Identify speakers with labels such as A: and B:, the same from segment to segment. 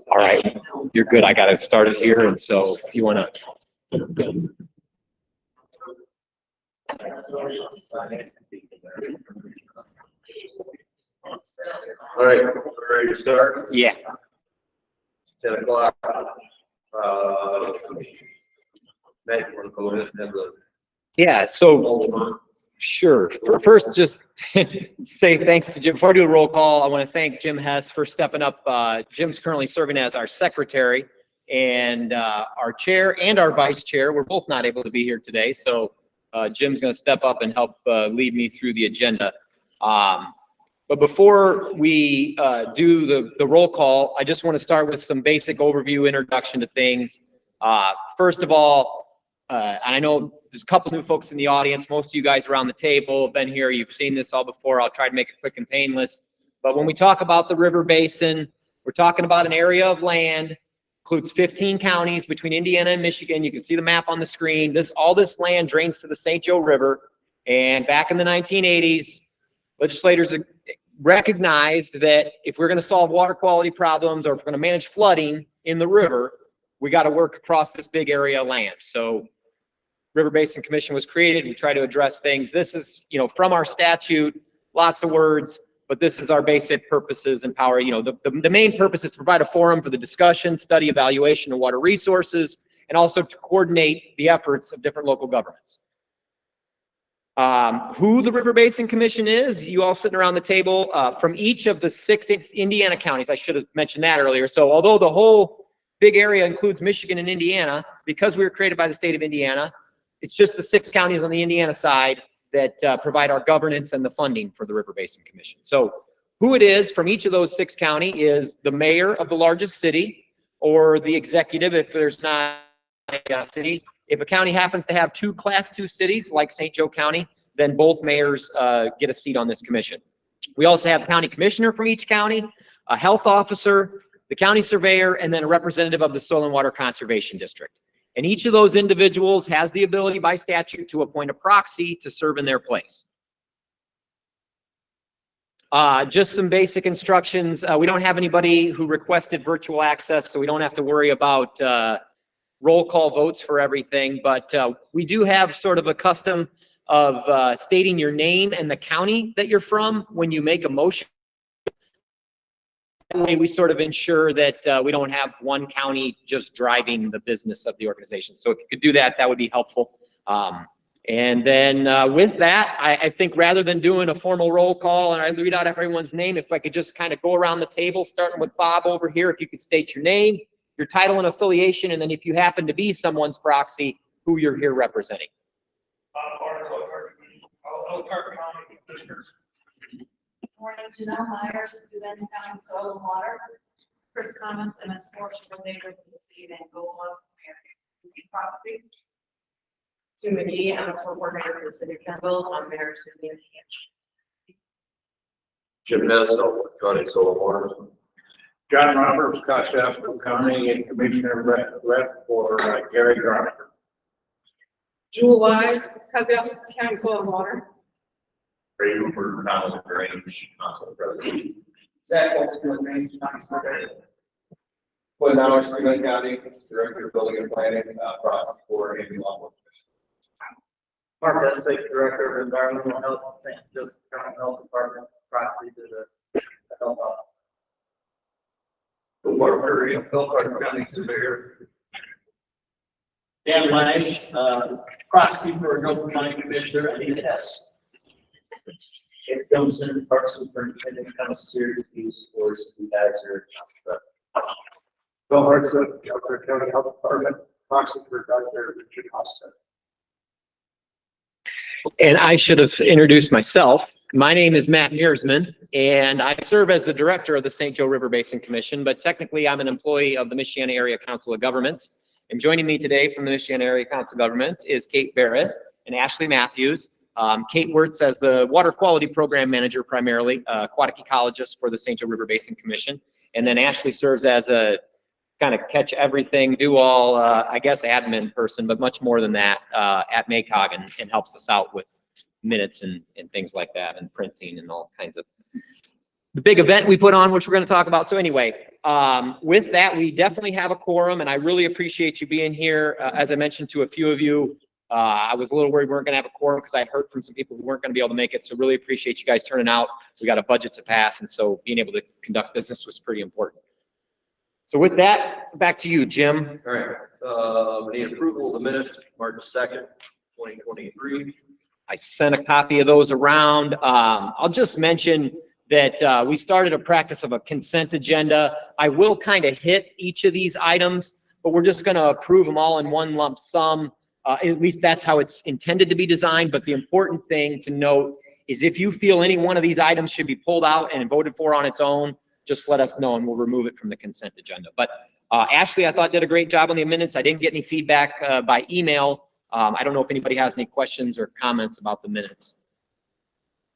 A: All right, you're good. I got it started here, and so if you want to.
B: All right, we're ready to start?
A: Yeah.
B: It's 10 o'clock. Matt, you want to go ahead and have the
A: Yeah, so sure. First, just say thanks to Jim. Before I do a roll call, I want to thank Jim Hess for stepping up. Jim's currently serving as our secretary and our chair and our vice chair. We're both not able to be here today, so Jim's going to step up and help lead me through the agenda. But before we do the roll call, I just want to start with some basic overview introduction to things. First of all, and I know there's a couple new folks in the audience. Most of you guys around the table have been here. You've seen this all before. I'll try to make it quick and painless. But when we talk about the river basin, we're talking about an area of land, includes 15 counties between Indiana and Michigan. You can see the map on the screen. All this land drains to the St. Joe River. And back in the 1980s, legislators recognized that if we're going to solve water quality problems or if we're going to manage flooding in the river, we got to work across this big area of land. So River Basin Commission was created. We try to address things. This is, from our statute, lots of words, but this is our basic purposes and power. The main purpose is to provide a forum for the discussion, study, evaluation of water resources, and also to coordinate the efforts of different local governments. Who the River Basin Commission is, you all sitting around the table, from each of the 6 Indiana counties. I should have mentioned that earlier. So although the whole big area includes Michigan and Indiana, because we were created by the state of Indiana, it's just the 6 counties on the Indiana side that provide our governance and the funding for the River Basin Commission. So who it is from each of those 6 counties is the mayor of the largest city, or the executive if there's not a city. If a county happens to have 2 Class 2 cities like St. Joe County, then both mayors get a seat on this commission. We also have the county commissioner from each county, a health officer, the county surveyor, and then a representative of the Soil and Water Conservation District. And each of those individuals has the ability by statute to appoint a proxy to serve in their place. Just some basic instructions. We don't have anybody who requested virtual access, so we don't have to worry about roll call votes for everything. But we do have sort of a custom of stating your name and the county that you're from when you make a motion. That way we sort of ensure that we don't have one county just driving the business of the organization. So if you could do that, that would be helpful. And then with that, I think rather than doing a formal roll call and I read out everyone's name, if I could just kind of go around the table, starting with Bob over here, if you could state your name, your title and affiliation, and then if you happen to be someone's proxy, who you're here representing.
C: Morning, Janelle Myers, Duval County Soil and Water. Chris Thomas, and a sports related to the state and Gold property. Sue McGee, I'm a support worker for the city of Campbell. I'm mayor of City of
B: Jim Hess, County Soil and Water.
D: John Roberts, Kosciuszko County, and Commissioner rep for Gary Garner.
C: Jewel Wise, Kosciuszko County Soil and Water.
B: Brady for Donald Grange, Council President.
D: Zach Olson, Range Council. Well, now I'm Stephen County Director of Building and Planning, proxy for Amy Law.
E: Mark Estate, Director of Environmental Health, St. Joseph County Health Department, proxy to the health office.
D: The Water Area, Bill Carter County Surveyor.
F: Dan Lash, proxy for Gulf County Commissioner, Anita Hess. It comes in Park Superintendent, kind of serious use for supervisor.
D: Bill Hartsook, Delaware County Health Department, proxy for Dr. Richard Costa.
A: And I should have introduced myself. My name is Matt Mearsman, and I serve as the director of the St. Joe River Basin Commission, but technically I'm an employee of the Michiana Area Council of Governments. And joining me today from the Michiana Area Council of Governments is Kate Barrett and Ashley Matthews, Kate Wirtz as the Water Quality Program Manager, primarily, aquatic ecologist for the St. Joe River Basin Commission. And then Ashley serves as a kind of catch everything, do all, I guess, admin person, but much more than that at MACOG, and helps us out with minutes and things like that, and printing and all kinds of the big event we put on, which we're going to talk about. So anyway, with that, we definitely have a quorum, and I really appreciate you being here. As I mentioned to a few of you, I was a little worried we weren't going to have a quorum because I heard from some people who weren't going to be able to make it. So really appreciate you guys turning out. We got a budget to pass, and so being able to conduct business was pretty important. So with that, back to you, Jim.
G: All right, we need approval of the minutes, March 2nd, 2023.
A: I sent a copy of those around. I'll just mention that we started a practice of a consent agenda. I will kind of hit each of these items, but we're just going to approve them all in one lump sum. At least that's how it's intended to be designed. But the important thing to note is if you feel any one of these items should be pulled out and voted for on its own, just let us know and we'll remove it from the consent agenda. But Ashley, I thought, did a great job on the minutes. I didn't get any feedback by email. I don't know if anybody has any questions or comments about the minutes.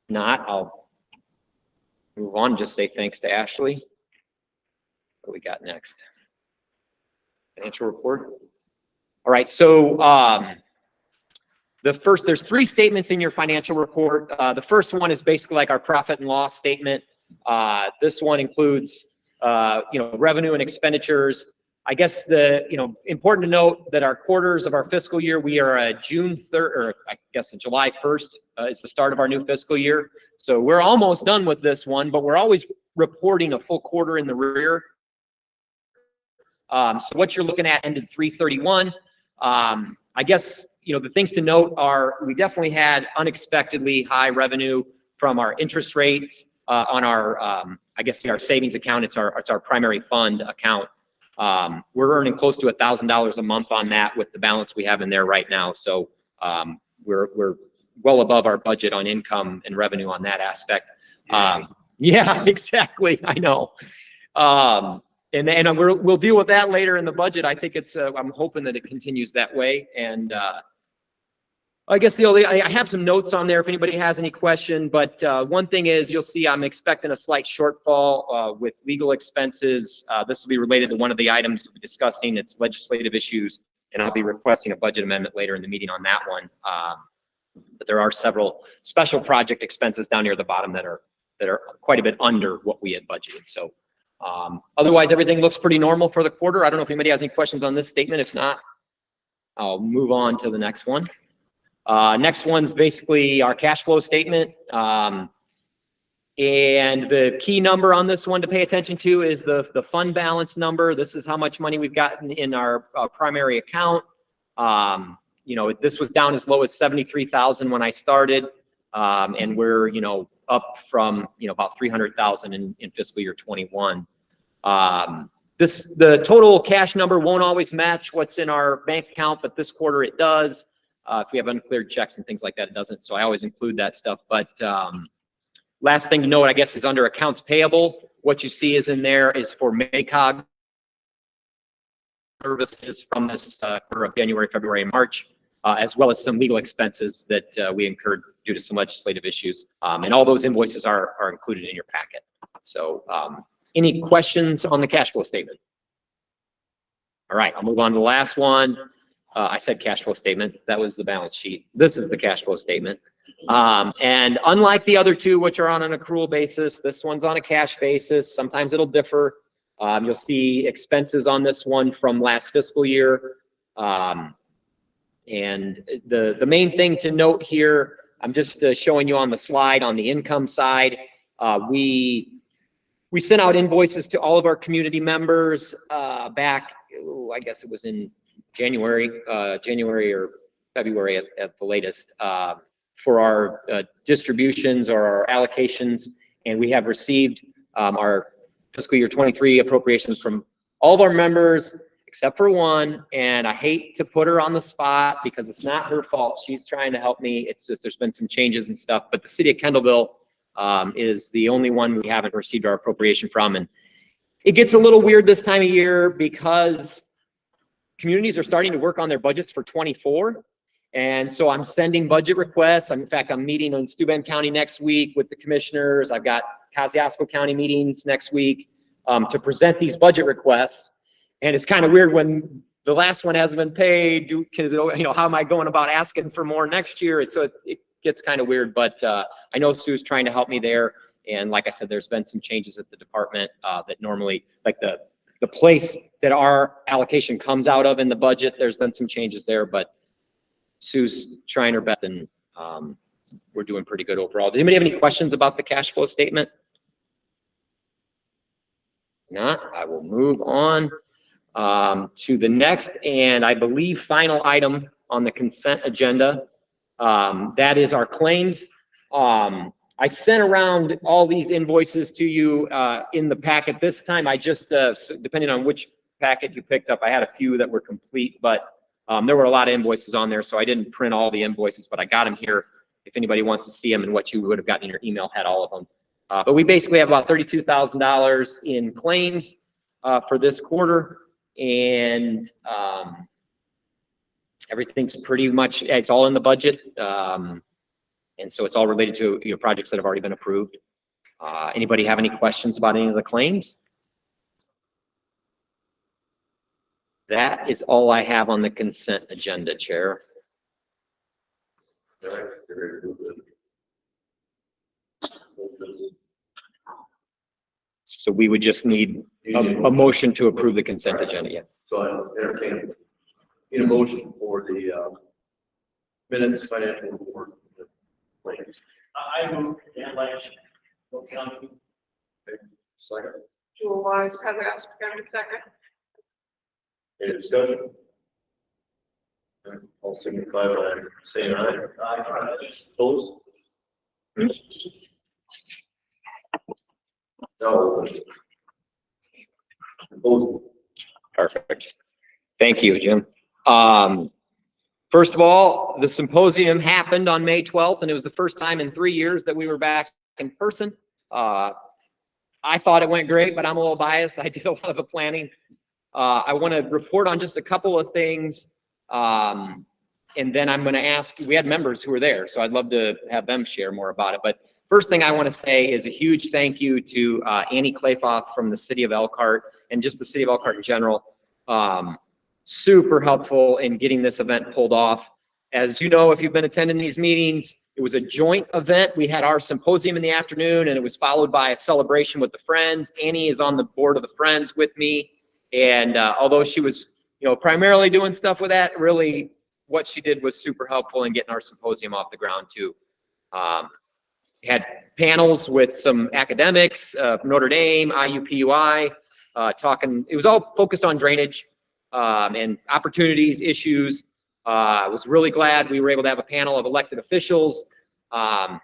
A: If not, I'll move on. Just say thanks to Ashley. What do we got next? Financial report. All right, so there's 3 statements in your financial report. The first one is basically like our profit and loss statement. This one includes, revenue and expenditures. I guess important to note that our quarters of our fiscal year, we are June 3rd, or I guess July 1st is the start of our new fiscal year. So we're almost done with this one, but we're always reporting a full quarter in the rear. So what you're looking at ended 3/31. I guess, the things to note are we definitely had unexpectedly high revenue from our interest rates on our, our savings account. It's our primary fund account. We're earning close to $1,000 a month on that with the balance we have in there right now. So we're well above our budget on income and revenue on that aspect. Yeah, exactly. I know. And we'll deal with that later in the budget. I think I'm hoping that it continues that way. And I guess I have some notes on there if anybody has any question, but one thing is you'll see I'm expecting a slight shortfall with legal expenses. This will be related to one of the items we'll be discussing. It's legislative issues, and I'll be requesting a budget amendment later in the meeting on that one. But there are several special project expenses down near the bottom that are quite a bit under what we had budgeted. So otherwise, everything looks pretty normal for the quarter. I don't know if anybody has any questions on this statement. If not, I'll move on to the next one. Next one's basically our cash flow statement. And the key number on this one to pay attention to is the fund balance number. This is how much money we've gotten in our primary account. This was down as low as $73,000 when I started. And we're, up from, about $300,000 in fiscal year 21. The total cash number won't always match what's in our bank account, but this quarter it does. If we have uncleared checks and things like that, it doesn't. So I always include that stuff. But last thing to note, I guess, is under accounts payable. What you see is in there is for MACOG services from this quarter of January, February, and March, as well as some legal expenses that we incurred due to some legislative issues. And all those invoices are included in your packet. So any questions on the cash flow statement? All right, I'll move on to the last one. I said cash flow statement. That was the balance sheet. This is the cash flow statement. And unlike the other two, which are on an accrual basis, this one's on a cash basis. Sometimes it'll differ. You'll see expenses on this one from last fiscal year. And the main thing to note here, I'm just showing you on the slide on the income side. We sent out invoices to all of our community members back, I guess it was in January or February at the latest, for our distributions or our allocations, and we have received our fiscal year 23 appropriations from all of our members except for one. And I hate to put her on the spot because it's not her fault. She's trying to help me. It's just there's been some changes and stuff, but the city of Kendallville is the only one we haven't received our appropriation from. And it gets a little weird this time of year because communities are starting to work on their budgets for 24. And so I'm sending budget requests. In fact, I'm meeting in Steuben County next week with the commissioners. I've got Kosciuszko County meetings next week to present these budget requests. And it's kind of weird when the last one hasn't been paid, because, you know, how am I going about asking for more next year? It gets kind of weird, but I know Sue's trying to help me there. And like I said, there's been some changes at the department that normally, like the place that our allocation comes out of in the budget, there's been some changes there, but Sue's trying her best, and we're doing pretty good overall. Does anybody have any questions about the cash flow statement? Not, I will move on to the next, and I believe final item on the consent agenda. That is our claims. I sent around all these invoices to you in the packet this time. I just, depending on which packet you picked up, I had a few that were complete, but there were a lot of invoices on there, so I didn't print all the invoices, but I got them here. If anybody wants to see them, and what you would have gotten in your email had all of them. But we basically have about $32,000 in claims for this quarter, and everything's pretty much, it's all in the budget. And so it's all related to your projects that have already been approved. Anybody have any questions about any of the claims? That is all I have on the consent agenda, Chair. So we would just need a motion to approve the consent agenda. Yeah.
G: So I entertain a motion for the minutes financial report. Claims.
F: I move Dan Lash, Will County.
G: Second.
C: Jewel Wise, Kosciuszko County, second.
G: Any discussion? All signify by saying aye.
F: Aye.
G: Opposed? No. Opposed?
A: Perfect. Thank you, Jim. First of all, the symposium happened on May 12th, and it was the first time in 3 years that we were back in person. I thought it went great, but I'm a little biased. I did a lot of the planning. I want to report on just a couple of things, and then I'm going to ask, we had members who were there, so I'd love to have them share more about it. But first thing I want to say is a huge thank you to Annie Clayfoth from the city of Elkhart, and just the city of Elkhart in general. Super helpful in getting this event pulled off. As you know, if you've been attending these meetings, it was a joint event. We had our symposium in the afternoon, and it was followed by a celebration with the Friends. Annie is on the board of the Friends with me, and although she was, you know, primarily doing stuff with that, really what she did was super helpful in getting our symposium off the ground too. Had panels with some academics from Notre Dame, IUPUI, talking. It was all focused on drainage and opportunities, issues. I was really glad we were able to have a panel of elected officials. Zach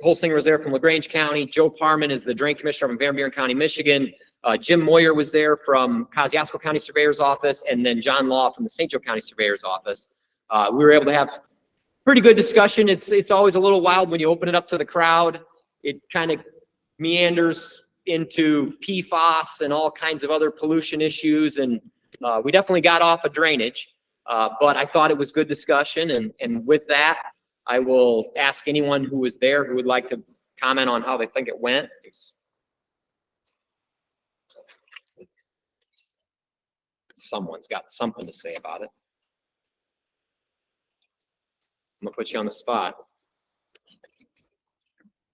A: Holsinger was there from LaGrange County. Joe Parman is the Drain Commissioner from Van Buren County, Michigan. Jim Moyer was there from Kosciuszko County Surveyor's Office, and then John Law from the St. Joe County Surveyor's Office. We were able to have pretty good discussion. It's always a little wild when you open it up to the crowd. It kind of meanders into PFAS and all kinds of other pollution issues, and we definitely got off of drainage, but I thought it was good discussion, and with that, I will ask anyone who was there who would like to comment on how they think it went. Someone's got something to say about it. I'm gonna put you on the spot.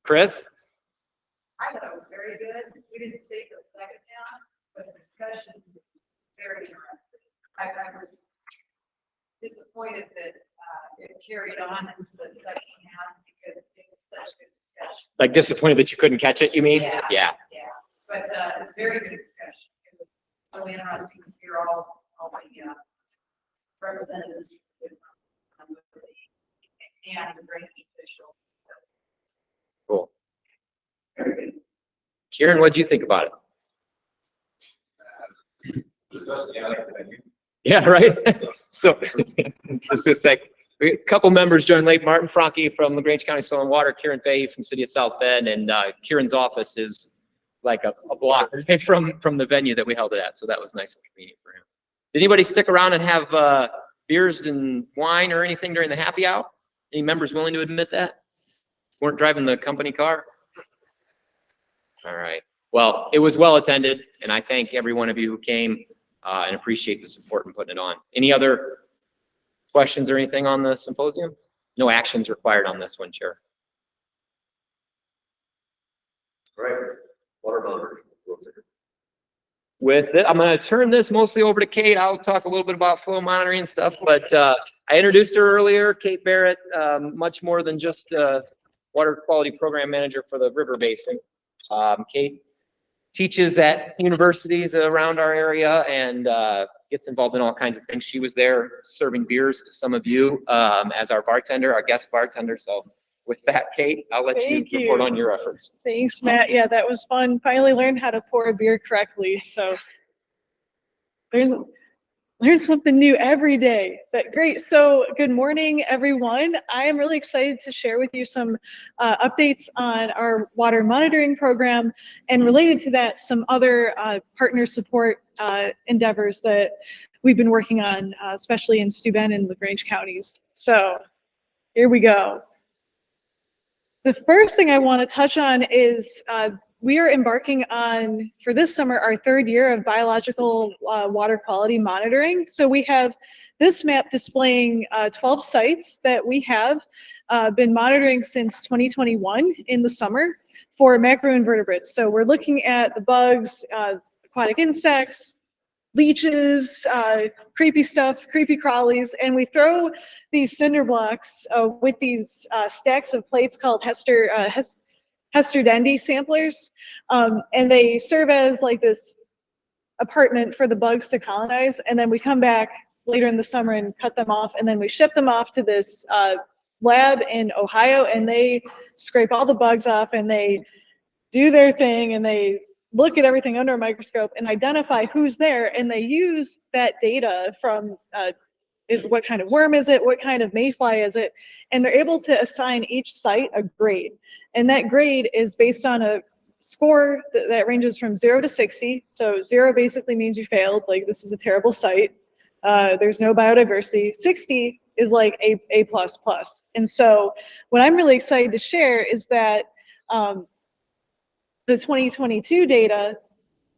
A: Chris?
C: I thought it was very good. We didn't stay for the second half, but the discussion was very interesting. I was disappointed that it carried on into the second half because it was such good discussion.
A: Like disappointed that you couldn't catch it, you mean?
C: Yeah.
A: Yeah.
C: Yeah, but very good discussion. It was really interesting to hear all the representatives and the drainage official.
A: Cool.
C: Very good.
A: Kieran, what did you think about it? Yeah, right. So just to say, a couple members joined late. Martin Franke from LaGrange County Soil and Water, Kieran Fahey from City of South Bend, and Kieran's office is like a block from the venue that we held it at. So that was nice and convenient for him. Did anybody stick around and have beers and wine or anything during the happy hour? Any members willing to admit that? Weren't driving the company car? All right. Well, it was well attended, and I thank every one of you who came and appreciate the support in putting it on. Any other questions or anything on the symposium? No actions required on this one, Chair.
G: All right, water monitor.
A: With it, I'm going to turn this mostly over to Kate. I'll talk a little bit about flow monitoring and stuff, but I introduced her earlier, Kate Barrett, much more than just water quality program manager for the river basin. Kate teaches at universities around our area and gets involved in all kinds of things. She was there serving beers to some of you as our bartender, our guest bartender. So with that, Kate, I'll let you report on your efforts.
H: Thanks, Matt. Yeah, that was fun. Finally learned how to pour a beer correctly. So learn something new every day. But great. So good morning, everyone. I am really excited to share with you some updates on our water monitoring program, and related to that, some other partner support endeavors that we've been working on, especially in Steuben and LaGrange counties. So here we go. The first thing I want to touch on is we are embarking on, for this summer, our third year of biological water quality monitoring. So we have this map displaying 12 sites that we have been monitoring since 2021 in the summer for macroinvertebrates. So we're looking at the bugs, aquatic insects, leeches, creepy stuff, creepy crawlies, and we throw these cinder blocks with these stacks of plates called Hesterdendi samplers, and they serve as like this apartment for the bugs to colonize, and then we come back later in the summer and cut them off, and then we ship them off to this lab in Ohio, and they scrape all the bugs off, and they do their thing, and they look at everything under a microscope and identify who's there, and they use that data from what kind of worm is it, what kind of mayfly is it, and they're able to assign each site a grade. And that grade is based on a score that ranges from 0 to 60. So 0 basically means you failed, like this is a terrible site. There's no biodiversity. 60 is like A++. And so what I'm really excited to share is that the 2022 data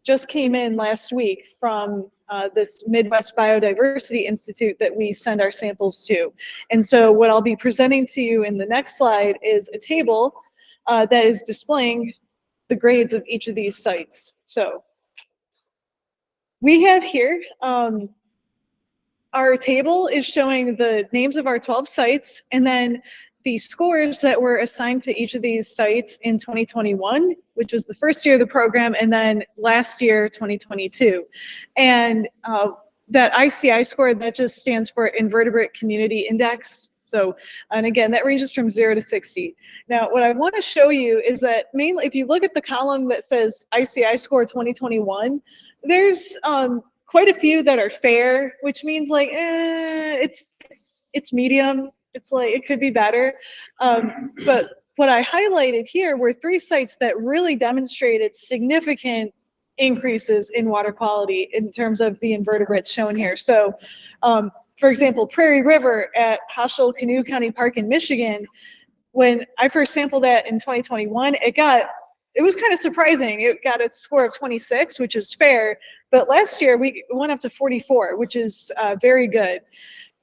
H: just came in last week from this Midwest Biodiversity Institute that we send our samples to. And so what I'll be presenting to you in the next slide is a table that is displaying the grades of each of these sites. So we have here, our table is showing the names of our 12 sites, and then the scores that were assigned to each of these sites in 2021, which was the first year of the program, and then last year, 2022. And that ICI score, that just stands for Invertebrate Community Index. So, and again, that ranges from 0 to 60. Now, what I want to show you is that mainly, if you look at the column that says ICI score 2021, there's quite a few that are fair, which means like, it's medium. It's like, it could be better. But what I highlighted here were 3 sites that really demonstrated significant increases in water quality in terms of the invertebrates shown here. So, for example, Prairie River at Hoschel Canoe County Park in Michigan, when I first sampled that in 2021, it was kind of surprising. It got a score of 26, which is fair. But last year we went up to 44, which is very good.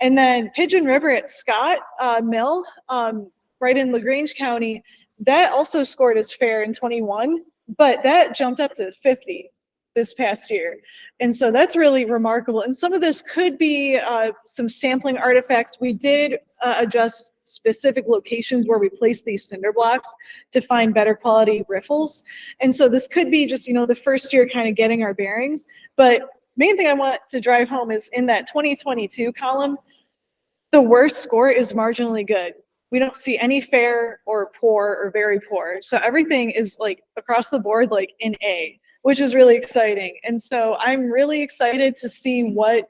H: And then Pigeon River at Scott Mill, right in LaGrange County, that also scored as fair in 21, but that jumped up to 50 this past year. And so that's really remarkable. And some of this could be some sampling artifacts. We did adjust specific locations where we placed these cinder blocks to find better quality riffles. And so this could be just, the first year kind of getting our bearings. But main thing I want to drive home is in that 2022 column, the worst score is marginally good. We don't see any fair or poor or very poor. So everything is like across the board, like in A, which is really exciting. And so I'm really excited to see what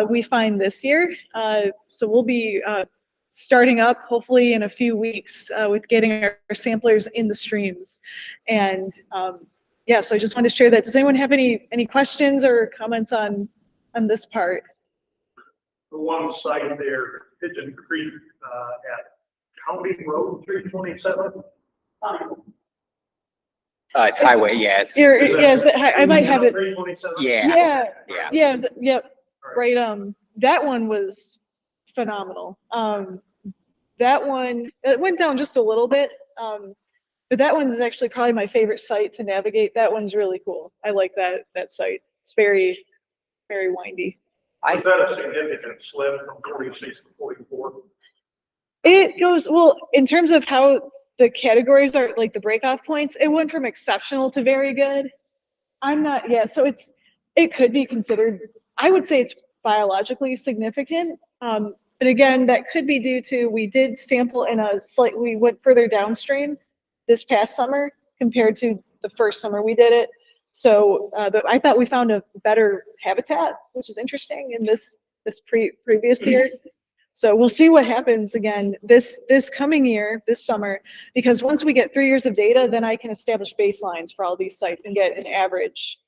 H: we find this year. So we'll be starting up hopefully in a few weeks with getting our samplers in the streams. And yeah, so I just wanted to share that. Does anyone have any questions or comments on this part?
I: the one site there, Pigeon Creek, at County Road 327.
A: It's highway, yes.
H: Yes, I might have it.
I: 327?
A: Yeah.
H: Yep, right, that one was phenomenal. That one, it went down just a little bit, but that one is actually probably my favorite site to navigate. That one's really cool. I like that site. It's very, very windy.
I: Is that a significant slip from 46 to 44?
H: It goes, well, in terms of how the categories are, like the breakoff points, it went from exceptional to very good. So it could be considered, I would say it's biologically significant. But again, that could be due to, we did sample we went further downstream this past summer compared to the first summer we did it. So I thought we found a better habitat, which is interesting in this previous year. So we'll see what happens again this coming year, this summer, because once we get 3 years of data, then I can establish baselines for all these sites and get an average.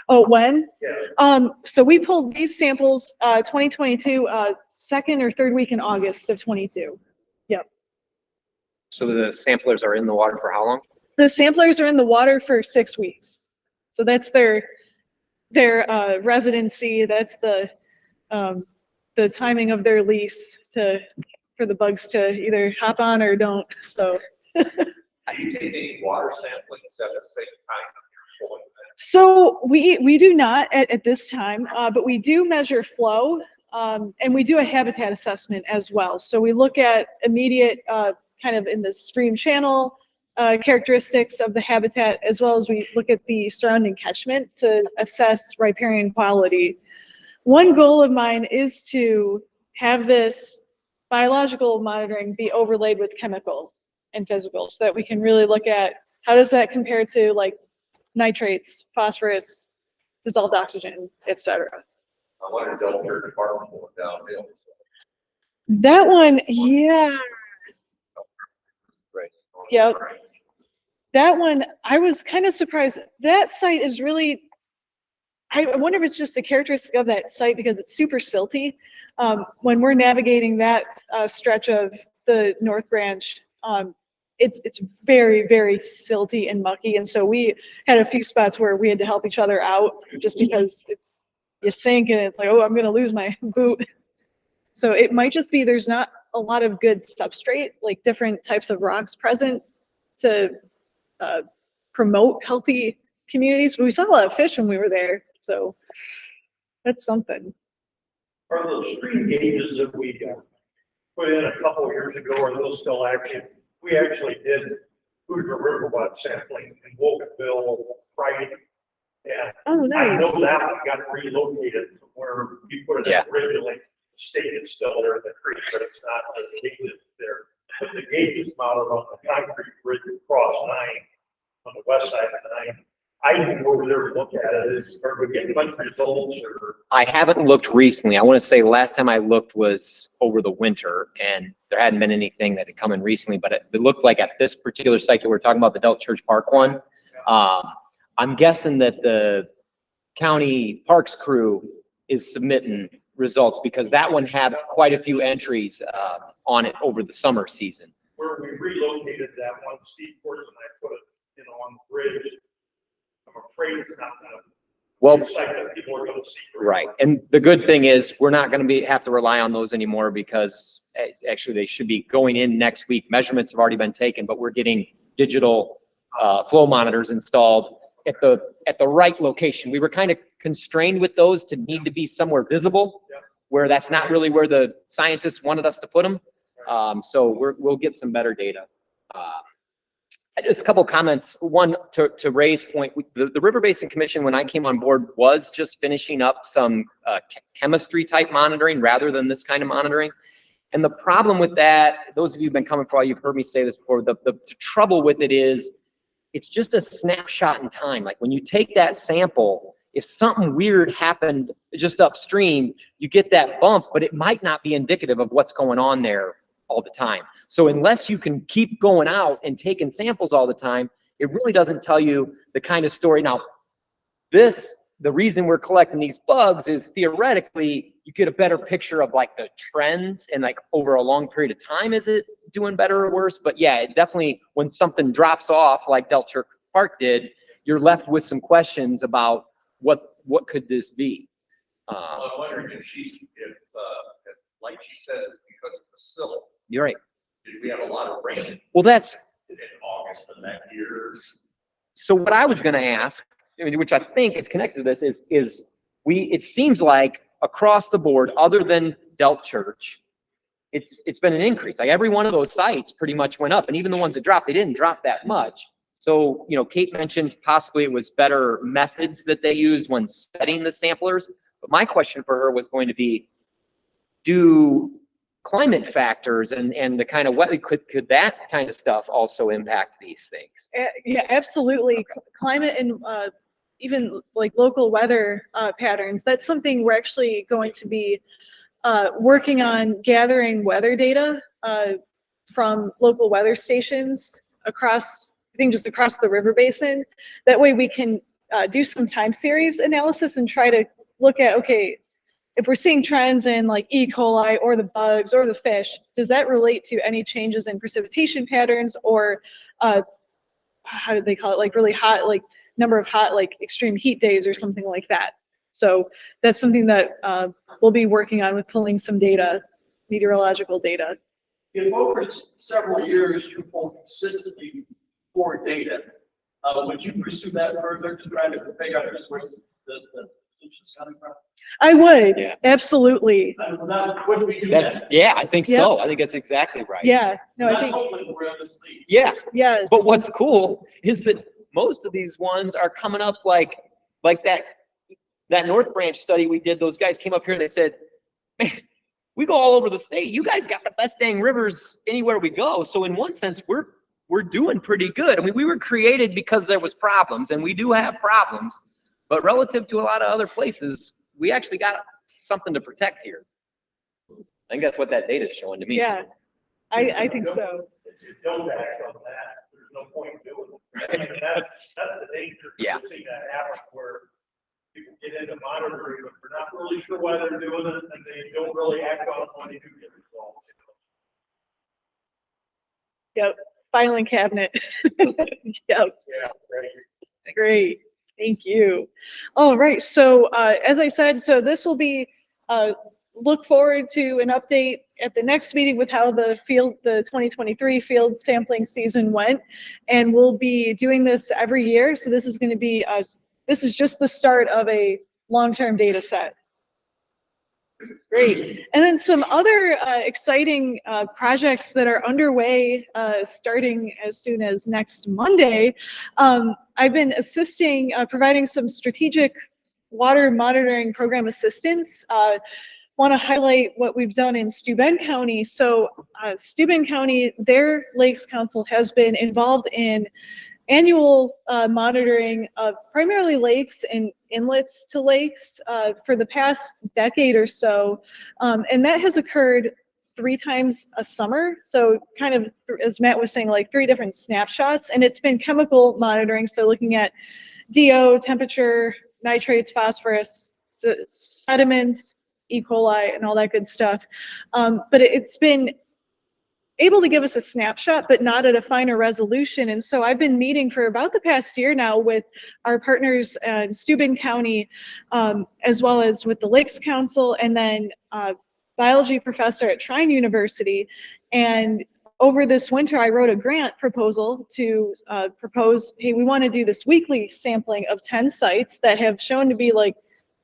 H: Oh, when?
I: Yeah.
H: So we pulled these samples, 2022, second or third week in August of 22. Yep.
A: So the samplers are in the water for how long?
H: The samplers are in the water for 6 weeks. So that's their residency. That's the timing of their lease for the bugs to either hop on or don't. So.
B: Are you taking any water sampling at the same time?
H: So we do not at this time, but we do measure flow, and we do a habitat assessment as well. So we look at immediate kind of in the stream channel characteristics of the habitat, as well as we look at the surrounding catchment to assess riparian quality. One goal of mine is to have this biological monitoring be overlaid with chemical and physical, so that we can really look at how does that compare to like nitrates, phosphorus, dissolved oxygen, etc.
B: I wonder, don't your department going downhill.
H: That one, yeah.
B: Right.
H: Yep. That one, I was kind of surprised. That site is really, I wonder if it's just a characteristic of that site because it's super silty. When we're navigating that stretch of the North Branch, it's very, very silty and mucky. And so we had a few spots where we had to help each other out just because you sink and it's like, oh, I'm going to lose my boot. So it might just be there's not a lot of good substrate, like different types of rocks present to promote healthy communities. But we saw a lot of fish when we were there. So that's something.
I: Are those stream gauges that we put in a couple of years ago, are those still active? We actually did Hoosier River water sampling in Wokenville Friday. And
H: Oh, nice.
I: I know that one got relocated from where we put it in originally. The state is still there in the creek, but it's not as gated there. But the gauge is mounted on the concrete bridge across 9 on the west side of 9. I didn't go over there to look at it. Are we getting much results or?
A: I haven't looked recently. I want to say the last time I looked was over the winter, and there hadn't been anything that had come in recently, but it looked like at this particular site that we're talking about, the Delt Church Park one, I'm guessing that the county parks crew is submitting results because that one had quite a few entries on it over the summer season.
I: Where we relocated that one, Steve Porter and I put it, on the bridge. I'm afraid it's not gonna be a site that people are gonna see.
A: Right. And the good thing is we're not going to have to rely on those anymore because actually they should be going in next week. Measurements have already been taken, but we're getting digital flow monitors installed at the right location. We were kind of constrained with those to need to be somewhere visible, where that's not really where the scientists wanted us to put them. So we'll get some better data. Just a couple comments. One, to Ray's point, the River Basin Commission, when I came on board, was just finishing up some chemistry type monitoring rather than this kind of monitoring. And the problem with that, those of you who've been coming for a while, you've heard me say this before, the trouble with it is it's just a snapshot in time. Like when you take that sample, if something weird happened just upstream, you get that bump, but it might not be indicative of what's going on there all the time. So unless you can keep going out and taking samples all the time, it really doesn't tell you the kind of story. Now, this the reason we're collecting these bugs is theoretically you get a better picture of like the trends and like over a long period of time, is it doing better or worse? But yeah, it definitely, when something drops off like Delchurch Park did, you're left with some questions about what could this be?
B: I'm wondering if like she says, it's because of the silt.
A: You're right.
B: Did we have a lot of rain
A: Well, that's,
B: in August of that year?
A: so what I was gonna ask, I mean, which I think is connected to this, is it seems like across the board, other than Delchurch, it's been an increase. Like every one of those sites pretty much went up, and even the ones that dropped, they didn't drop that much. So, you know, Kate mentioned possibly it was better methods that they used when setting the samplers. But my question for her was going to be, do climate factors and the kind of what could that kind of stuff also impact these things?
H: Yeah, absolutely. Climate and even like local weather patterns, that's something we're actually going to be working on, gathering weather data from local weather stations across, I think just across the river basin. That way we can do some time series analysis and try to look at, okay, if we're seeing trends in like E. coli or the bugs or the fish, does that relate to any changes in precipitation patterns or how do they call it, like really hot, like number of hot, like extreme heat days or something like that. So that's something that we'll be working on with pulling some data, meteorological data.
F: If over several years you pull consistently poor data, would you pursue that further to try to figure out just where the solution's coming from?
H: I would,
A: Yeah.
H: absolutely.
F: Would we do
A: That's,
F: that?
A: yeah, I think so. I think that's exactly right.
H: Yeah, no, I
F: Not
H: think,
F: hoping we're on this lead.
A: Yeah,
H: yes.
A: but what's cool is that most of these ones are coming up like that North Branch study we did. Those guys came up here and they said, man, we go all over the state. You guys got the best dang rivers anywhere we go. So in one sense, we're doing pretty good. I mean, we were created because there was problems, and we do have problems, but relative to a lot of other places, we actually got something to protect here. I think that's what that data is showing to me.
H: Yeah, I think so.
I: If you don't act on that, there's no point in doing it. I mean, that's the danger.
A: Yeah.
I: We've seen that happen where people get into monitoring, but they're not really sure why they're doing it, and they don't really act on it when they do get results.
H: Yep, filing cabinet. Yep.
I: Yeah, right.
H: Great, thank you. All right, so as I said, so this will be, look forward to an update at the next meeting with how the 2023 field sampling season went. And we'll be doing this every year. So this is going to be, this is just the start of a long-term data set. Great. And then some other exciting projects that are underway starting as soon as next Monday. I've been assisting, providing some strategic water monitoring program assistance. Want to highlight what we've done in Steuben County. So Steuben County, their Lakes Council has been involved in annual monitoring of primarily lakes and inlets to lakes for the past decade or so. And that has occurred 3 times a summer. So kind of, as Matt was saying, like 3 different snapshots. And it's been chemical monitoring. So looking at DO, temperature, nitrates, phosphorus, sediments, E. coli, and all that good stuff. But it's been able to give us a snapshot, but not at a finer resolution. And so I've been meeting for about the past year now with our partners in Steuben County, as well as with the Lakes Council, and then biology professor at Trine University. And over this winter, I wrote a grant proposal to propose, hey, we want to do this weekly sampling of 10 sites that have shown to be like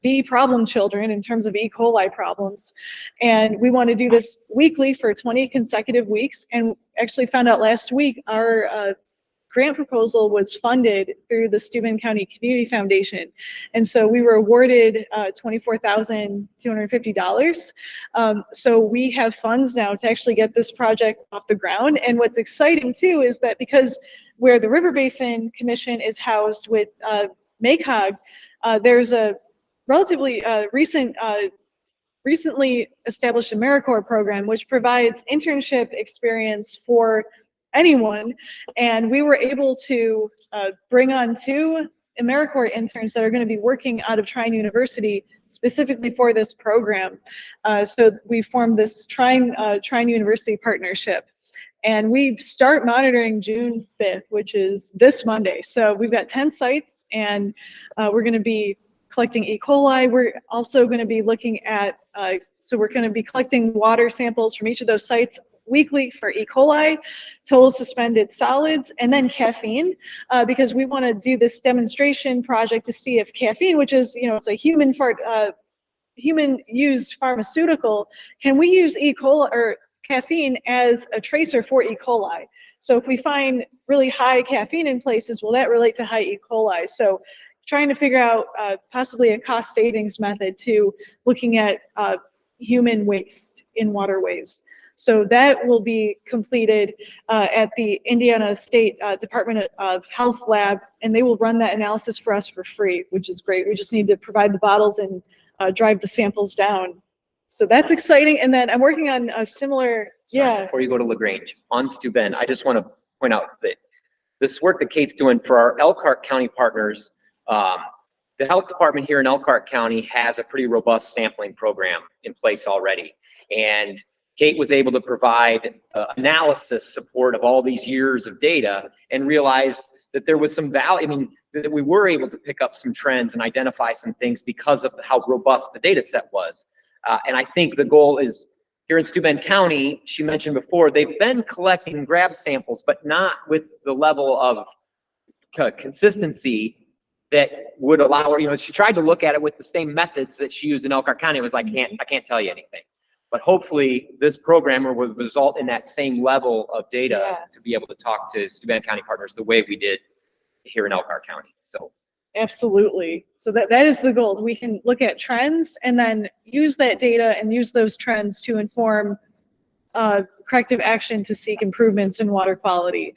H: the problem children in terms of E. coli problems. And we want to do this weekly for 20 consecutive weeks. And actually found out last week our grant proposal was funded through the Steuben County Community Foundation. And so we were awarded $24,250. So we have funds now to actually get this project off the ground. And what's exciting too is that because where the River Basin Commission is housed with MACOG, there's a relatively recently established AmeriCorps program, which provides internship experience for anyone. And we were able to bring on 2 AmeriCorps interns that are going to be working out of Trine University specifically for this program. So we formed this Trine University partnership. And we start monitoring June 5th, which is this Monday. So we've got 10 sites, and we're going to be collecting E. coli. We're also going to be looking at, so we're going to be collecting water samples from each of those sites weekly for E. coli, total suspended solids, and then caffeine, because we want to do this demonstration project to see if caffeine, which is, it's a human-used pharmaceutical, can we use E. coli or caffeine as a tracer for E. coli? So if we find really high caffeine in places, will that relate to high E. coli? So trying to figure out possibly a cost savings method to looking at human waste in waterways. So that will be completed at the Indiana State Department of Health Lab, and they will run that analysis for us for free, which is great. We just need to provide the bottles and drive the samples down. So that's exciting. And then I'm working on a similar,
A: Sorry, before you go to LaGrange, on Steuben, I just want to point out that this work that Kate's doing for our Elkhart County partners, the health department here in Elkhart County has a pretty robust sampling program in place already. And Kate was able to provide analysis support of all these years of data and realized that there was some value, that we were able to pick up some trends and identify some things because of how robust the data set was. And I think the goal is here in Steuben County, she mentioned before, they've been collecting grab samples, but not with the level of consistency that would allow her, she tried to look at it with the same methods that she used in Elkhart County. It was like, I can't tell you anything. But hopefully this program will result in that same level of data to be able to talk to Steuben County partners the way we did here in Elkhart County. So.
H: Absolutely. So that is the goal. We can look at trends and then use that data and use those trends to inform corrective action to seek improvements in water quality.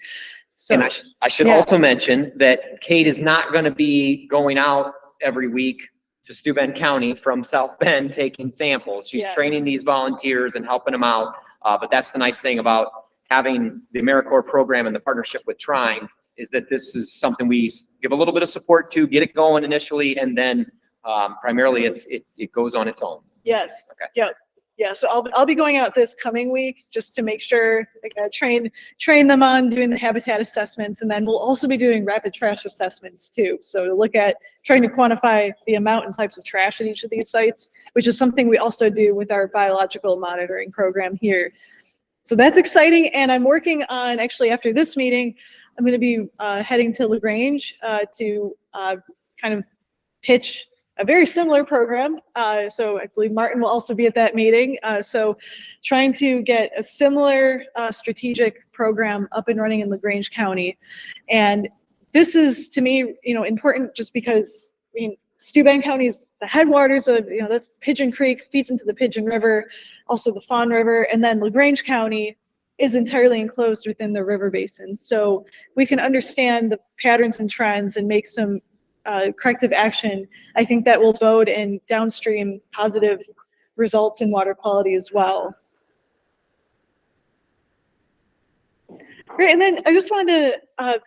H: So,
A: and I should also mention that Kate is not going to be going out every week to Steuben County from South Bend taking samples. She's training these volunteers and helping them out. But that's the nice thing about having the AmeriCorps program and the partnership with Trine, is that this is something we give a little bit of support to, get it going initially, and then primarily it goes on its own.
H: Yes.
A: Okay.
H: Yep. Yeah. So I'll be going out this coming week just to make sure, train them on doing the habitat assessments, and then we'll also be doing rapid trash assessments too. So to look at trying to quantify the amount and types of trash at each of these sites, which is something we also do with our biological monitoring program here. So that's exciting, and I'm working on, actually after this meeting, I'm going to be heading to LaGrange to kind of pitch a very similar program. So I believe Martin will also be at that meeting. So trying to get a similar strategic program up and running in LaGrange County. And this is, to me, important just because, Steuben County is the headwaters of, that's Pigeon Creek, feeds into the Pigeon River, also the Fawn River, and then LaGrange County is entirely enclosed within the river basin. So we can understand the patterns and trends and make some corrective action. I think that will bode in downstream positive results in water quality as well. Great, and then I just wanted to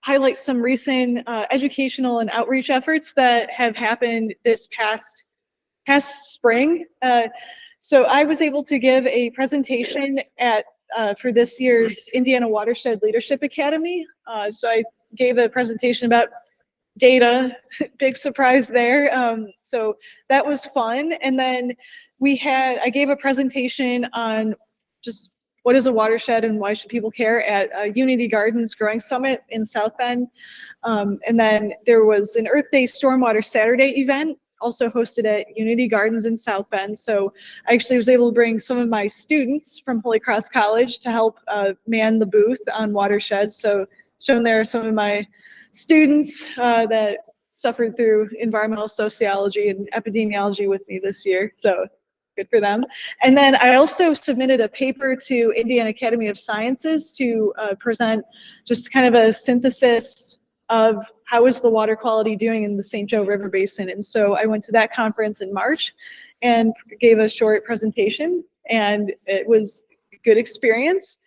H: highlight some recent educational and outreach efforts that have happened this past spring. So I was able to give a presentation at for this year's Indiana Watershed Leadership Academy. So I gave a presentation about data, big surprise there. So that was fun. And then I gave a presentation on just what is a watershed and why should people care at Unity Gardens Growing Summit in South Bend. And then there was an Earth Day Stormwater Saturday event also hosted at Unity Gardens in South Bend. So I actually was able to bring some of my students from Holy Cross College to help man the booth on watersheds. So shown there are some of my students that suffered through environmental sociology and epidemiology with me this year. So good for them. And then I also submitted a paper to Indiana Academy of Sciences to present just kind of a synthesis of how is the water quality doing in the St. Joe River Basin. And so I went to that conference in March and gave a short presentation, and it was a good experience.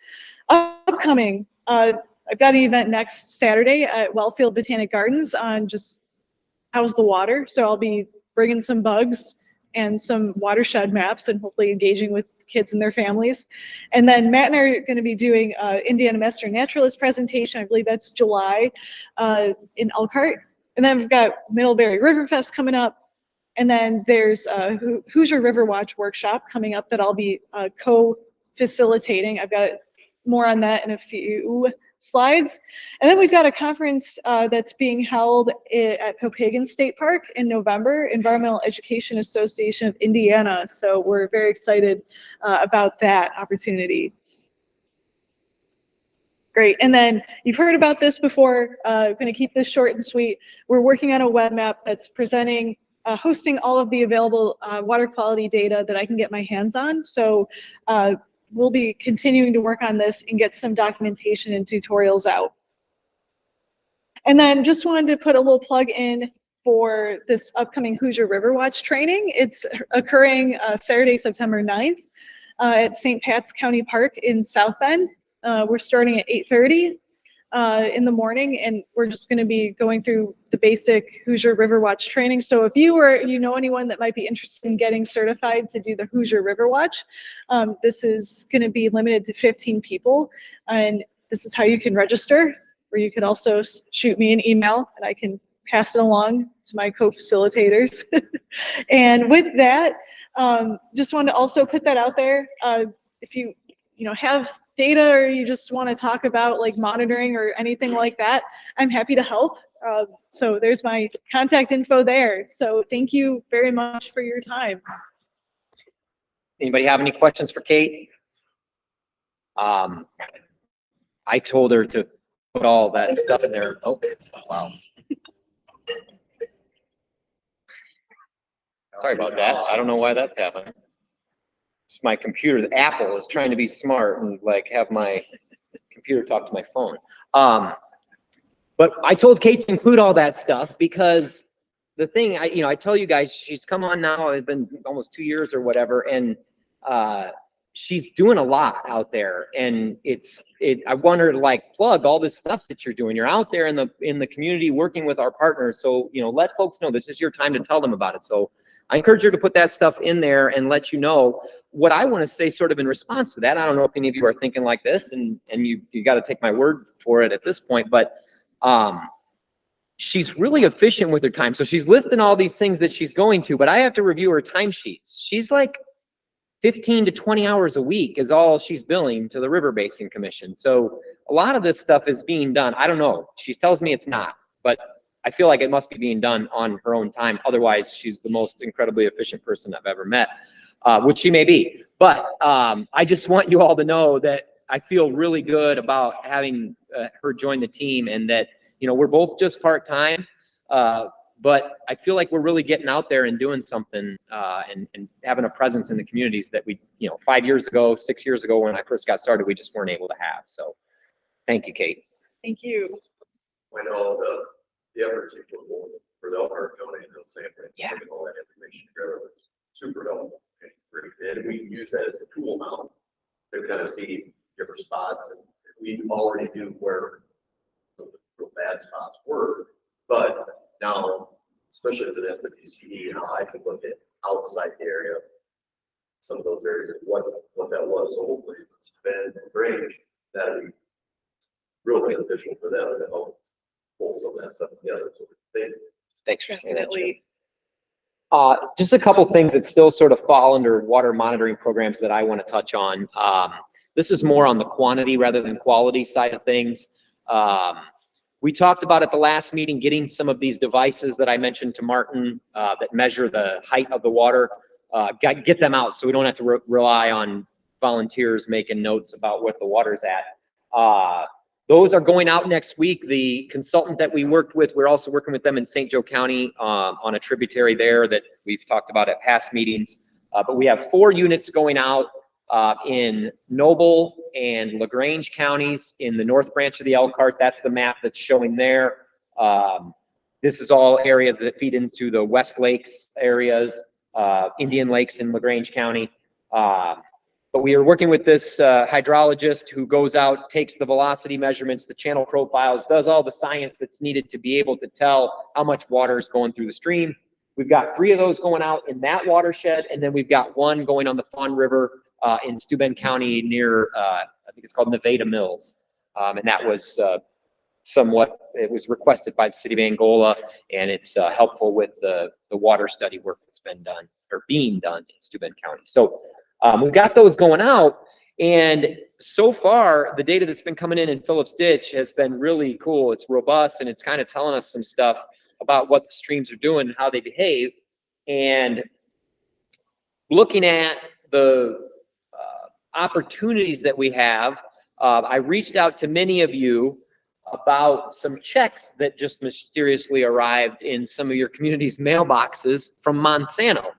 H: Upcoming, I've got an event next Saturday at Wellfield Botanic Gardens on just how's the water. So I'll be bringing some bugs and some watershed maps and hopefully engaging with kids and their families. And then Matt and I are going to be doing Indiana Master Naturalist presentation. I believe that's July in Elkhart. And then we've got Middlebury River Fest coming up. And then there's Hoosier River Watch workshop coming up that I'll be co-facilitating. I've got more on that in a few slides. And then we've got a conference that's being held at Popagan State Park in November, Environmental Education Association of Indiana. So we're very excited about that opportunity. Great. And then you've heard about this before. I'm going to keep this short and sweet. We're working on a web map that's presenting, hosting all of the available water quality data that I can get my hands on. So we'll be continuing to work on this and get some documentation and tutorials out. And then just wanted to put a little plug in for this upcoming Hoosier River Watch training. It's occurring Saturday, September 9th at St. Pat's County Park in South Bend. We're starting at 8:30 in the morning, and we're just going to be going through the basic Hoosier River Watch training. So if you or you know anyone that might be interested in getting certified to do the Hoosier River Watch, this is going to be limited to 15 people, and this is how you can register. Or you could also shoot me an email, and I can pass it along to my co-facilitators. And with that, just wanted to also put that out there. If you have data or you just want to talk about like monitoring or anything like that, I'm happy to help. So there's my contact info there. So thank you very much for your time.
A: Anybody have any questions for Kate? I told her to put all that stuff in there. Oh, wow. Sorry about that. I don't know why that's happening. It's my computer. The Apple is trying to be smart and like have my computer talk to my phone. But I told Kate to include all that stuff because the thing, I tell you guys, she's come on now. It's been almost 2 years or whatever, and she's doing a lot out there. And I want her to like plug all this stuff that you're doing. You're out there in the community working with our partners. So let folks know this is your time to tell them about it. So I encourage her to put that stuff in there and let you know what I want to say sort of in response to that. I don't know if any of you are thinking like this, and you got to take my word for it at this point, but she's really efficient with her time. So she's listing all these things that she's going to, but I have to review her timesheets. She's like 15 to 20 hours a week is all she's billing to the River Basin Commission. So a lot of this stuff is being done. I don't know. She tells me it's not, but I feel like it must be being done on her own time. Otherwise, she's the most incredibly efficient person I've ever met, which she may be. But I just want you all to know that I feel really good about having her join the team, and that, we're both just part-time, but I feel like we're really getting out there and doing something and having a presence in the communities that we, 5 years ago, 6 years ago, when I first got started, we just weren't able to have. So thank you, Kate.
H: Thank you.
G: I know the efforts you put forward for the Elkhart County and San Francisco,
A: Yeah.
G: putting all that information together was super helpful and great. And we can use that as a tool now to kind of see different spots, and we already knew where some of the real bad spots were, but now, especially as an SWCD, I can look at outside the area, some of those areas, and what that was. So hopefully, it's been great. That'll be real beneficial for them to help pull some of that stuff together. So
A: Thanks for saying that, Jim.
H: Definitely.
A: Just a couple things that still sort of fall under water monitoring programs that I want to touch on. This is more on the quantity rather than quality side of things. We talked about at the last meeting getting some of these devices that I mentioned to Martin that measure the height of the water, get them out so we don't have to rely on volunteers making notes about what the water's at. Those are going out next week. The consultant that we worked with, we're also working with them in St. Joe County on a tributary there that we've talked about at past meetings. But we have 4 units going out in Noble and LaGrange counties in the North Branch of the Elkhart. That's the map that's showing there. This is all areas that feed into the West Lakes areas, Indian Lakes in LaGrange County. But we are working with this hydrologist who goes out, takes the velocity measurements, the channel profiles, does all the science that's needed to be able to tell how much water is going through the stream. We've got 3 of those going out in that watershed, and then we've got 1 going on the Fawn River in Steuben County near, I think it's called Nevada Mills. And that was it was requested by the city of Angola, and it's helpful with the water study work that's been done or being done in Steuben County. So we've got those going out, and so far the data that's been coming in Phillips Ditch has been really cool. It's robust, and it's kind of telling us some stuff about what the streams are doing and how they behave. And looking at the opportunities that we have, I reached out to many of you about some checks that just mysteriously arrived in some of your community's mailboxes from Monsanto.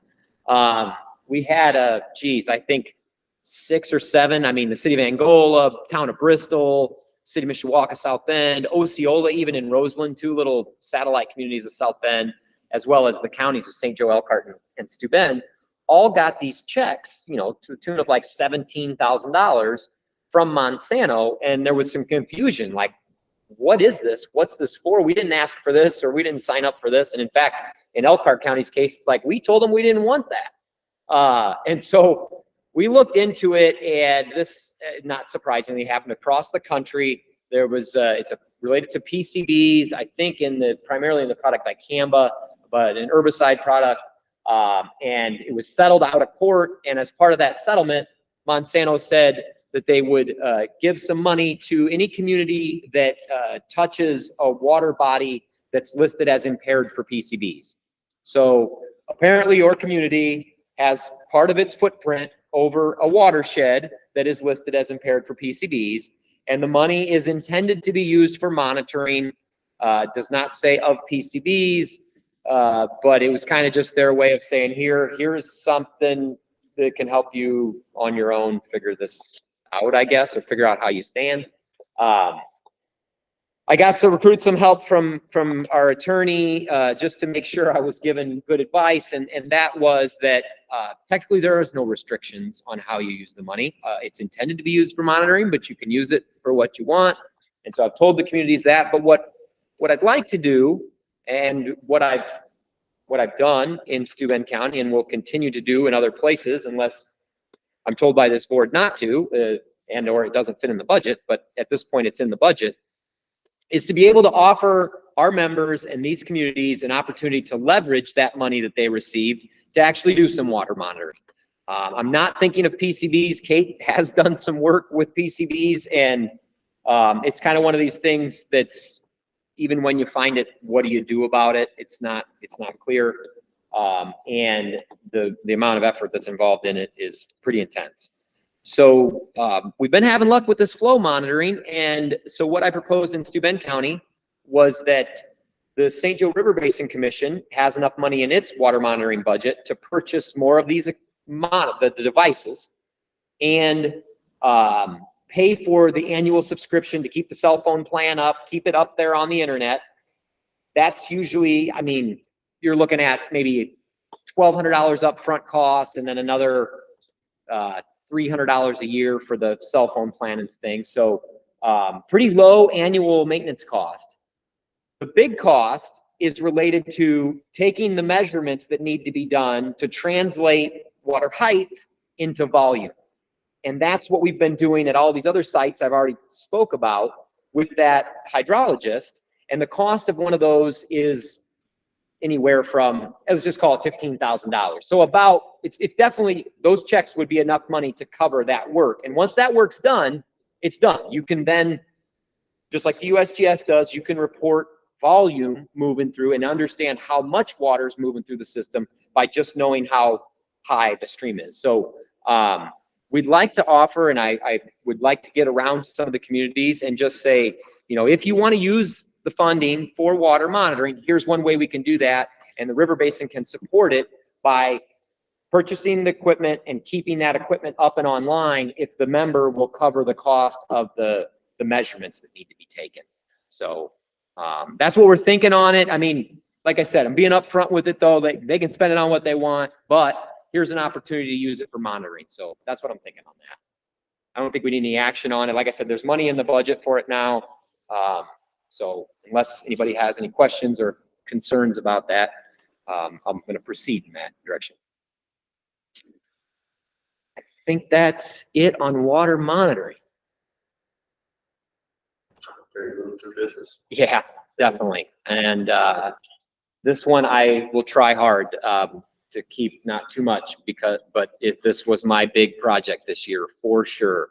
A: We had I think 6 or 7. I mean, the city of Angola, town of Bristol, city of Mishawaka, South Bend, Osceola, even in Roseland, 2 little satellite communities of South Bend, as well as the counties of St. Joe, Elkhart, and Steuben, all got these checks, you know, to the tune of like $17,000 from Monsanto. And there was some confusion, like, what is this? What's this for? We didn't ask for this, or we didn't sign up for this. And in fact, in Elkhart County's case, it's like, we told them we didn't want that. And so we looked into it, and this, not surprisingly, happened across the country. There was, it's related to PCBs, I think primarily in the product like Camba, but an herbicide product. And it was settled out of court. And as part of that settlement, Monsanto said that they would give some money to any community that touches a water body that's listed as impaired for PCBs. So apparently your community has part of its footprint over a watershed that is listed as impaired for PCBs, and the money is intended to be used for monitoring. Does not say of PCBs, but it was kind of just their way of saying, here's something that can help you on your own figure this out, I guess, or figure out how you stand. I got to recruit some help from our attorney just to make sure I was given good advice, and that was that technically there is no restrictions on how you use the money. It's intended to be used for monitoring, but you can use it for what you want. And so I've told the communities that. But what I'd like to do, and what I've done in Steuben County and will continue to do in other places, unless I'm told by this board not to, and or it doesn't fit in the budget, but at this point it's in the budget, is to be able to offer our members and these communities an opportunity to leverage that money that they received to actually do some water monitoring. I'm not thinking of PCBs. Kate has done some work with PCBs, and it's kind of one of these things that's, even when you find it, what do you do about it? It's not clear. And the amount of effort that's involved in it is pretty intense. So we've been having luck with this flow monitoring. And so what I proposed in Steuben County was that the St. Joe River Basin Commission has enough money in its water monitoring budget to purchase more of these the devices, and pay for the annual subscription to keep the cell phone plan up, keep it up there on the internet. That's usually, I mean, you're looking at maybe $1,200 upfront cost, and then another $300 a year for the cell phone plan and things. So pretty low annual maintenance cost. The big cost is related to taking the measurements that need to be done to translate water height into volume. And that's what we've been doing at all these other sites I've already spoke about with that hydrologist. And the cost of one of those is anywhere from, let's just call it $15,000. So about, it's definitely, those checks would be enough money to cover that work. And once that work's done, it's done. You can then, just like the USGS does, you can report volume moving through and understand how much water is moving through the system by just knowing how high the stream is. So we'd like to offer, and I would like to get around to some of the communities and just say, you know, if you want to use the funding for water monitoring, here's one way we can do that. And the River Basin can support it by purchasing the equipment and keeping that equipment up and online if the member will cover the cost of the measurements that need to be taken. So that's what we're thinking on it. I mean, like I said, I'm being upfront with it though. They can spend it on what they want, but here's an opportunity to use it for monitoring. So that's what I'm thinking on that. I don't think we need any action on it. Like I said, there's money in the budget for it now. So unless anybody has any questions or concerns about that, I'm going to proceed in that direction. I think that's it on water monitoring.
G: Very good for business.
A: Yeah, definitely. And this one I will try hard to keep not too much but this was my big project this year for sure.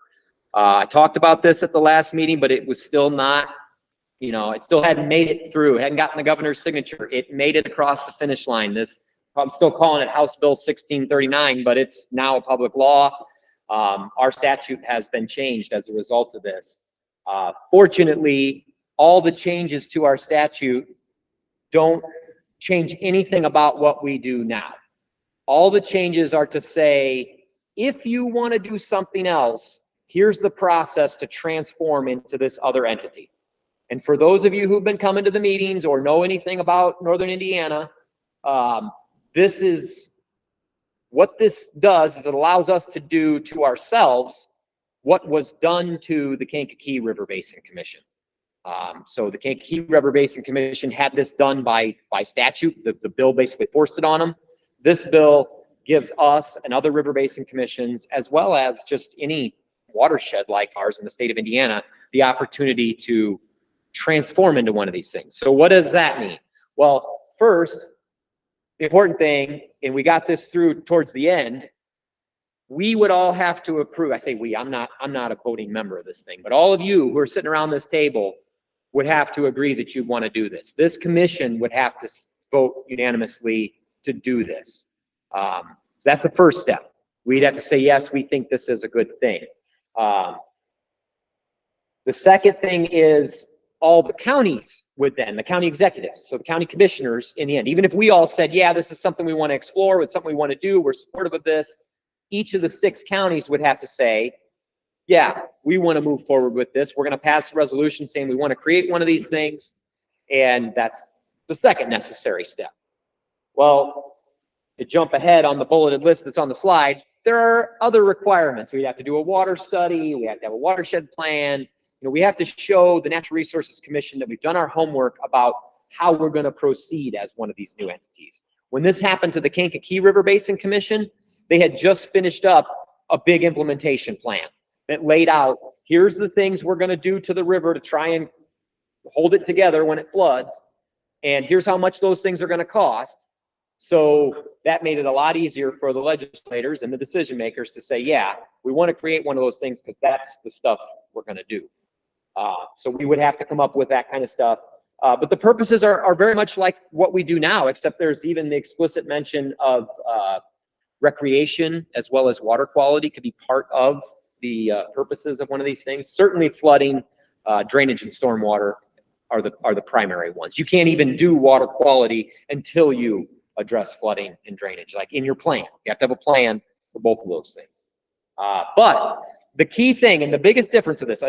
A: I talked about this at the last meeting, but it was still not, it still hadn't made it through. It hadn't gotten the governor's signature. It made it across the finish line. I'm still calling it House Bill 1639, but it's now a public law. Our statute has been changed as a result of this. Fortunately, all the changes to our statute don't change anything about what we do now. All the changes are to say, if you want to do something else, here's the process to transform into this other entity. And for those of you who've been coming to the meetings or know anything about Northern Indiana, this is what this does is it allows us to do to ourselves what was done to the Kankakee River Basin Commission. So the Kankakee River Basin Commission had this done by statute. The bill basically forced it on them. This bill gives us and other river basin commissions, as well as just any watershed like ours in the state of Indiana, the opportunity to transform into one of these things. So what does that mean? Well, first, the important thing, and we got this through towards the end, we would all have to approve. I say we, I'm not a voting member of this thing, but all of you who are sitting around this table would have to agree that you want to do this. This commission would have to vote unanimously to do this. So that's the first step. We'd have to say, yes, we think this is a good thing. The second thing is all the counties would then, the county executives, so the county commissioners in the end, even if we all said, yeah, this is something we want to explore, it's something we want to do, we're supportive of this, each of the 6 counties would have to say, yeah, we want to move forward with this. We're going to pass a resolution saying we want to create one of these things. And that's the second necessary step. Well, to jump ahead on the bulleted list that's on the slide, there are other requirements. We'd have to do a water study. We have to have a watershed plan. We have to show the Natural Resources Commission that we've done our homework about how we're going to proceed as one of these new entities. When this happened to the Kankakee River Basin Commission, they had just finished up a big implementation plan that laid out, here's the things we're going to do to the river to try and hold it together when it floods. And here's how much those things are going to cost. So that made it a lot easier for the legislators and the decision makers to say, yeah, we want to create one of those things because that's the stuff we're going to do. So we would have to come up with that kind of stuff. But the purposes are very much like what we do now, except there's even the explicit mention of recreation as well as water quality could be part of the purposes of one of these things. Certainly flooding, drainage, and stormwater are the primary ones. You can't even do water quality until you address flooding and drainage, like in your plan. You have to have a plan for both of those things. But the key thing and the biggest difference of this,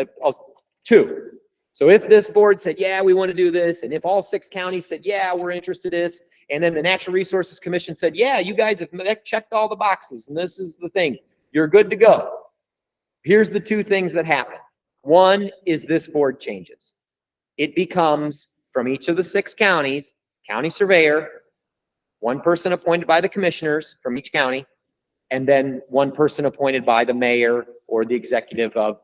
A: two. So if this board said, yeah, we want to do this, and if all 6 counties said, yeah, we're interested in this, and then the Natural Resources Commission said, yeah, you guys have checked all the boxes, and this is the thing, you're good to go. Here's the 2 things that happen. One is this board changes. It becomes, from each of the 6 counties, county surveyor, 1 person appointed by the commissioners from each county, and then 1 person appointed by the mayor or the executive of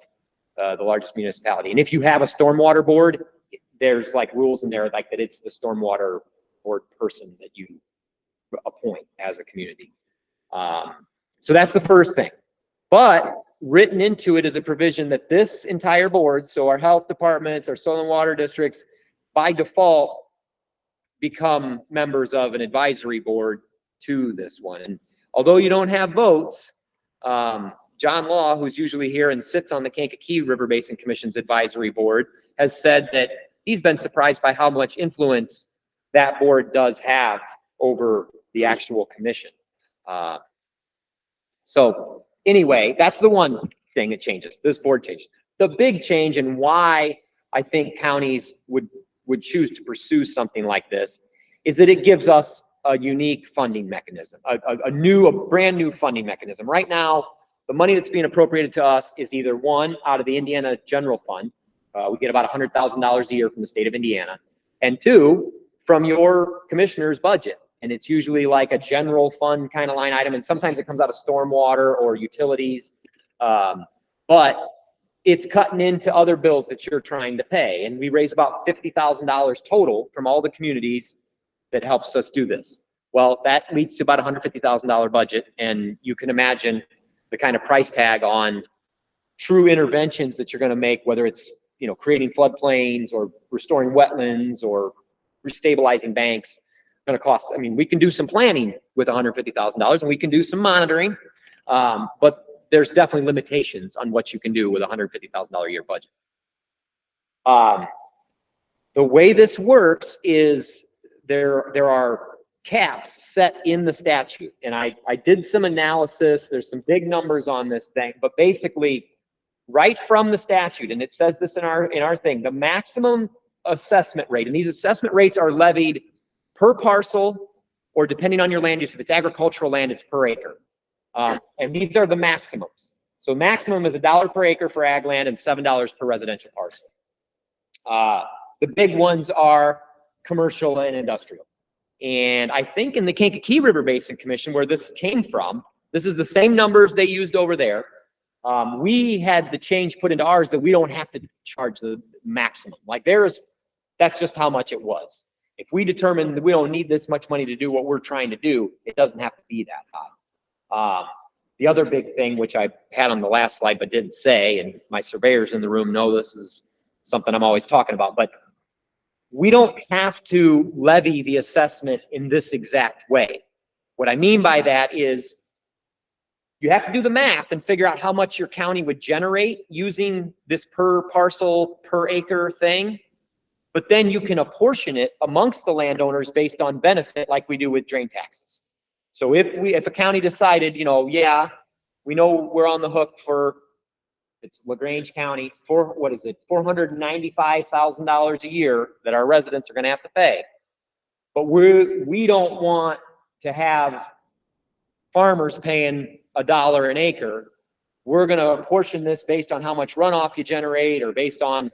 A: the largest municipality. And if you have a stormwater board, there's like rules in there like that it's the stormwater board person that you appoint as a community. So that's the first thing. But written into it is a provision that this entire board, so our health departments, our soil and water districts, by default become members of an advisory board to this one. And although you don't have votes, John Law, who's usually here and sits on the Kankakee River Basin Commission's advisory board, has said that he's been surprised by how much influence that board does have over the actual commission. So anyway, that's the one thing that changes. This board changes. The big change and why I think counties would choose to pursue something like this is that it gives us a unique funding mechanism, a brand new funding mechanism. Right now, the money that's being appropriated to us is either one, out of the Indiana General Fund. We get about $100,000 a year from the state of Indiana. And two, from your commissioner's budget. And it's usually like a general fund kind of line item. And sometimes it comes out of stormwater or utilities. But it's cutting into other bills that you're trying to pay. And we raise about $50,000 total from all the communities that helps us do this. Well, that leads to about $150,000 budget. And you can imagine the kind of price tag on true interventions that you're going to make, whether it's, you know, creating floodplains or restoring wetlands or restabilizing banks, going to cost. I mean, we can do some planning with $150,000 and we can do some monitoring, but there's definitely limitations on what you can do with a $150,000 a year budget. The way this works is there are caps set in the statute, and I did some analysis. There's some big numbers on this thing, but basically, right from the statute, and it says this in our thing, the maximum assessment rate, and these assessment rates are levied per parcel, or depending on your land use. If it's agricultural land, it's per acre. And these are the maximums. So maximum is $1 per acre for ag land and $7 per residential parcel. The big ones are commercial and industrial. And I think in the Kankakee River Basin Commission, where this came from, this is the same numbers they used over there. We had the change put into ours that we don't have to charge the maximum. Like that's just how much it was. If we determine that we don't need this much money to do what we're trying to do, it doesn't have to be that high. The other big thing, which I had on the last slide but didn't say, and my surveyors in the room know this is something I'm always talking about, but we don't have to levy the assessment in this exact way. What I mean by that is you have to do the math and figure out how much your county would generate using this per parcel, per acre thing, but then you can apportion it amongst the landowners based on benefit like we do with drain taxes. So if a county decided, you know, yeah, we know we're on the hook for, it's LaGrange County, for what is it, $495,000 a year that our residents are going to have to pay. But we don't want to have farmers paying $1 an acre. We're going to apportion this based on how much runoff you generate or based on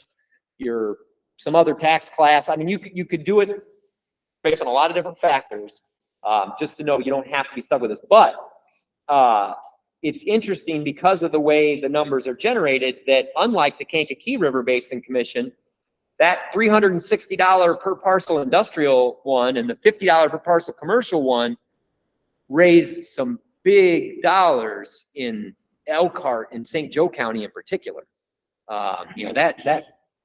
A: some other tax class. I mean, you could do it based on a lot of different factors. Just to know you don't have to be stuck with this. But it's interesting because of the way the numbers are generated that unlike the Kankakee River Basin Commission, that $360 per parcel industrial one and the $50 per parcel commercial one raised some big dollars in Elkhart and St. Joe County in particular. You know, that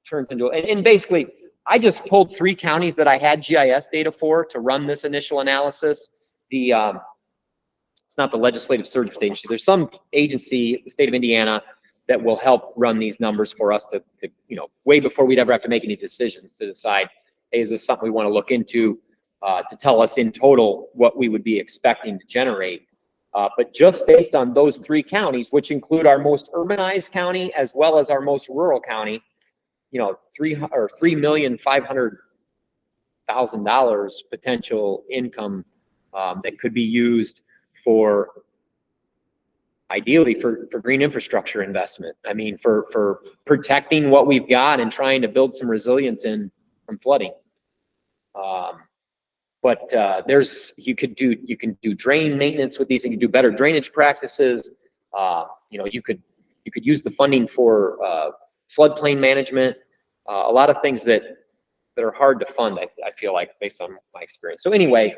A: turns into, and basically, I just pulled 3 counties that I had GIS data for to run this initial analysis. It's not the legislative service agency. There's some agency, the state of Indiana, that will help run these numbers for us to you know, way before we'd ever have to make any decisions to decide, hey, is this something we want to look into, to tell us in total what we would be expecting to generate. But just based on those 3 counties, which include our most urbanized county as well as our most rural county, you know, $3,500,000 potential income that could be used for, ideally for green infrastructure investment. I mean, for protecting what we've got and trying to build some resilience from flooding. But you can do drain maintenance with these, and you can do better drainage practices. You know, you could use the funding for floodplain management, a lot of things that are hard to fund, I feel like, based on my experience. So anyway,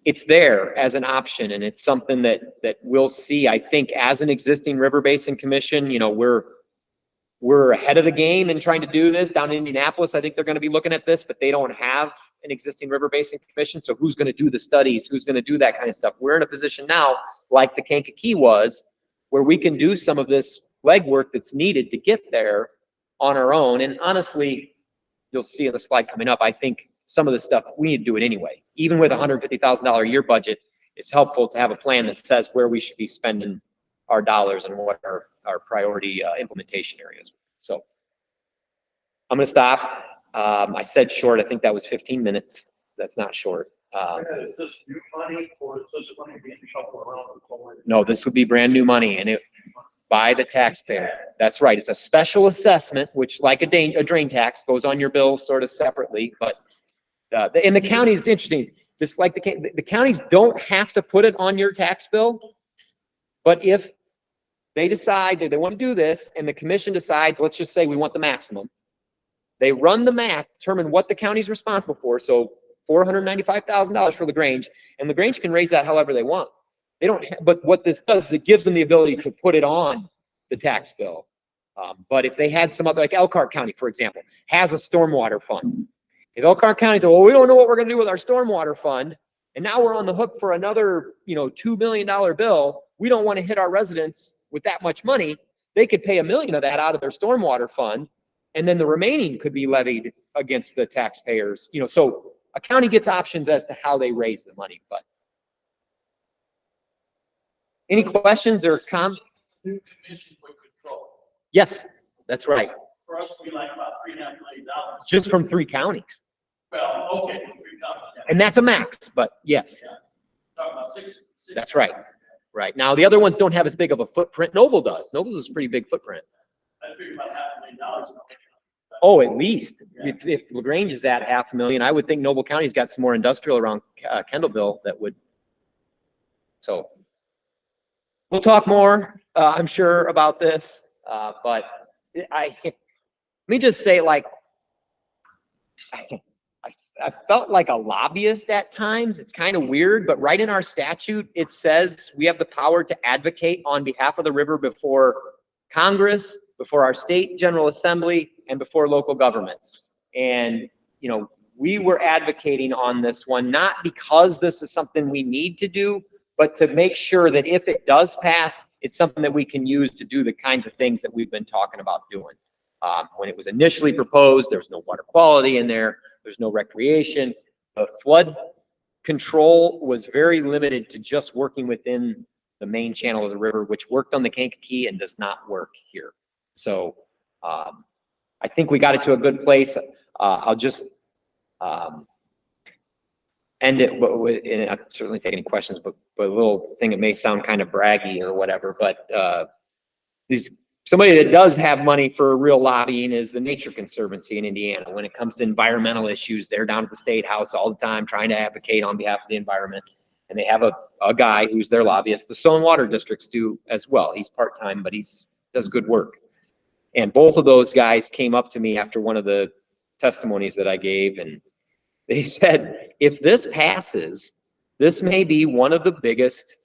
A: it's there as an option, and it's something that we'll see. I think as an existing River Basin Commission, you know, we're ahead of the game in trying to do this. Down in Indianapolis, I think they're going to be looking at this, but they don't have an existing River Basin Commission. So who's going to do the studies? Who's going to do that kind of stuff? We're in a position now, like the Kankakee was, where we can do some of this legwork that's needed to get there on our own. And honestly, you'll see in the slide coming up, I think some of the stuff we need to do it anyway. Even with a $150,000 a year budget, it's helpful to have a plan that says where we should be spending our dollars and what our priority implementation areas. So I'm going to stop. I said short. I think that was 15 minutes. That's not short.
I: Is this new money or is this money being shuffled around?
A: No, this would be brand new money and it by the taxpayer. That's right. It's a special assessment, which like a drain tax goes on your bill sort of separately, but in the county is interesting. This like the counties don't have to put it on your tax bill, but if they decide that they want to do this and the commission decides, let's just say we want the maximum, they run the math, determine what the county's responsible for. So $495,000 for LaGrange, and LaGrange can raise that however they want. They don't, but what this does is it gives them the ability to put it on the tax bill. But if they had some other, like Elkhart County, for example, has a stormwater fund. If Elkhart County said, well, we don't know what we're going to do with our stormwater fund, and now we're on the hook for another, $2 million bill, we don't want to hit our residents with that much money, they could pay $1 million of that out of their stormwater fund, and then the remaining could be levied against the taxpayers. So a county gets options as to how they raise the money. But any questions or comments?
F: New commission would control.
A: Yes, that's right.
F: For us to be like about $3.5 million.
A: Just from 3 counties,
F: Well, okay, from 3 counties. Yeah.
A: and that's a max. But yes,
F: Yeah. Talking about six.
A: that's right. Right now, the other ones don't have as big of a footprint. Noble does. Noble's is a pretty big footprint.
F: I figured about $500,000.
A: Oh, at least if LaGrange is at $500,000, I would think Noble County's got some more industrial around Kendallville that would. So we'll talk more, I'm sure, about this. But let me just say, like, I felt like a lobbyist at times. It's kind of weird, but right in our statute, it says we have the power to advocate on behalf of the river before Congress, before our state General Assembly, and before local governments. And, we were advocating on this one, not because this is something we need to do, but to make sure that if it does pass, it's something that we can use to do the kinds of things that we've been talking about doing. When it was initially proposed, there was no water quality in there. There's no recreation. The flood control was very limited to just working within the main channel of the river, which worked on the Kankakee and does not work here. So I think we got it to a good place. I'll just end it, and I'll certainly take any questions, but a little thing that may sound kind of braggy or whatever, but somebody that does have money for real lobbying is the Nature Conservancy in Indiana. When it comes to environmental issues, they're down at the State House all the time trying to advocate on behalf of the environment. And they have a guy who's their lobbyist. The Soil and Water Districts do as well. He's part-time, but does good work. And both of those guys came up to me after one of the testimonies that I gave, and they said, if this passes, this may be one of the biggest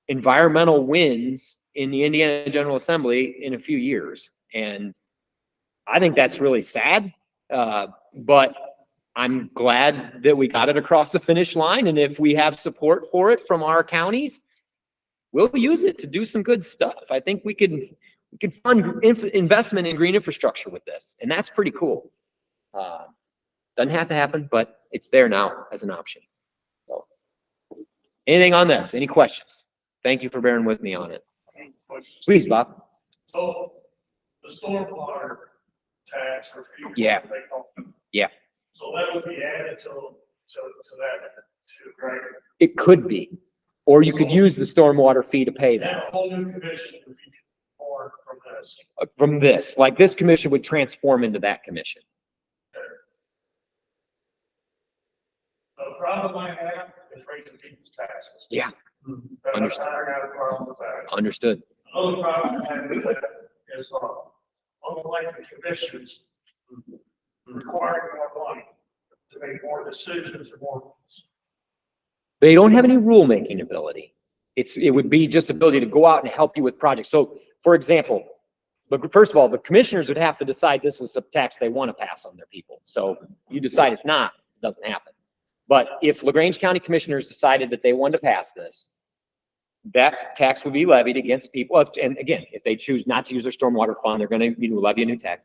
A: environmental wins in the Indiana General Assembly in a few years. And I think that's really sad, but I'm glad that we got it across the finish line. And if we have support for it from our counties, we'll use it to do some good stuff. I think we can fund investment in green infrastructure with this, and that's pretty cool. Doesn't have to happen, but it's there now as an option. So, anything on this? Any questions? Thank you for bearing with me on it. Please, Bob.
I: So the stormwater tax or fee.
A: Yeah. Yeah.
I: So that would be added to that, right?
A: It could be, or you could use the stormwater fee to pay that.
I: That whole new commission would be formed from this.
A: From this, like this commission would transform into that commission.
I: The problem I have is raising people's taxes.
A: Yeah.
I: But
A: Understood.
I: I don't have a problem with that.
A: Understood.
I: Another problem I have with that is, unlike the commissions requiring more money to make more decisions or more.
A: They don't have any rulemaking ability. It would be just ability to go out and help you with projects. So, for example, but first of all, the commissioners would have to decide this is a tax they want to pass on their people. So you decide it's not, it doesn't happen. But if LaGrange County commissioners decided that they wanted to pass this, that tax would be levied against people. And again, if they choose not to use their stormwater fund, they're going to levy a new tax.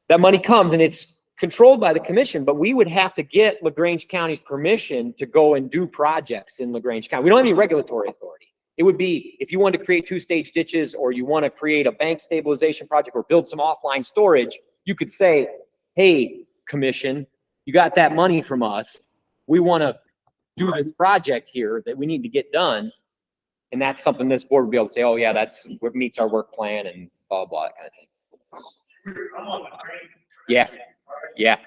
A: That money comes and it's controlled by the commission, but we would have to get LaGrange County's permission to go and do projects in LaGrange County. We don't have any regulatory authority. It would be if you wanted to create 2-stage ditches, or you want to create a bank stabilization project or build some offline storage, you could say, hey, commission, you got that money from us. We want to do this project here that we need to get done. And that's something this board would be able to say, oh yeah, that's what meets our work plan and blah, blah, that kind of thing.
I: I'm on the drainage.
A: Yeah. Yeah.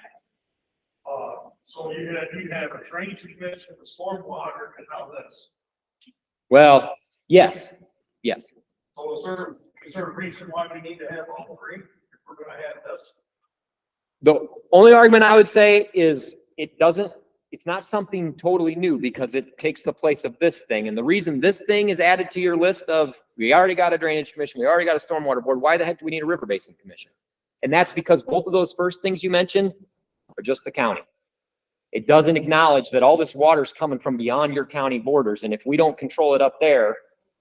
I: So you have a drainage commission, the stormwater, and all this.
A: Well, yes, yes.
I: So is there a reason why we need to have all three if we're gonna have this?
A: The only argument I would say is it's not something totally new because it takes the place of this thing. And the reason this thing is added to your list of, we already got a drainage commission, we already got a stormwater board, why the heck do we need a river basin commission? And that's because both of those first things you mentioned are just the county. It doesn't acknowledge that all this water is coming from beyond your county borders. And if we don't control it up there,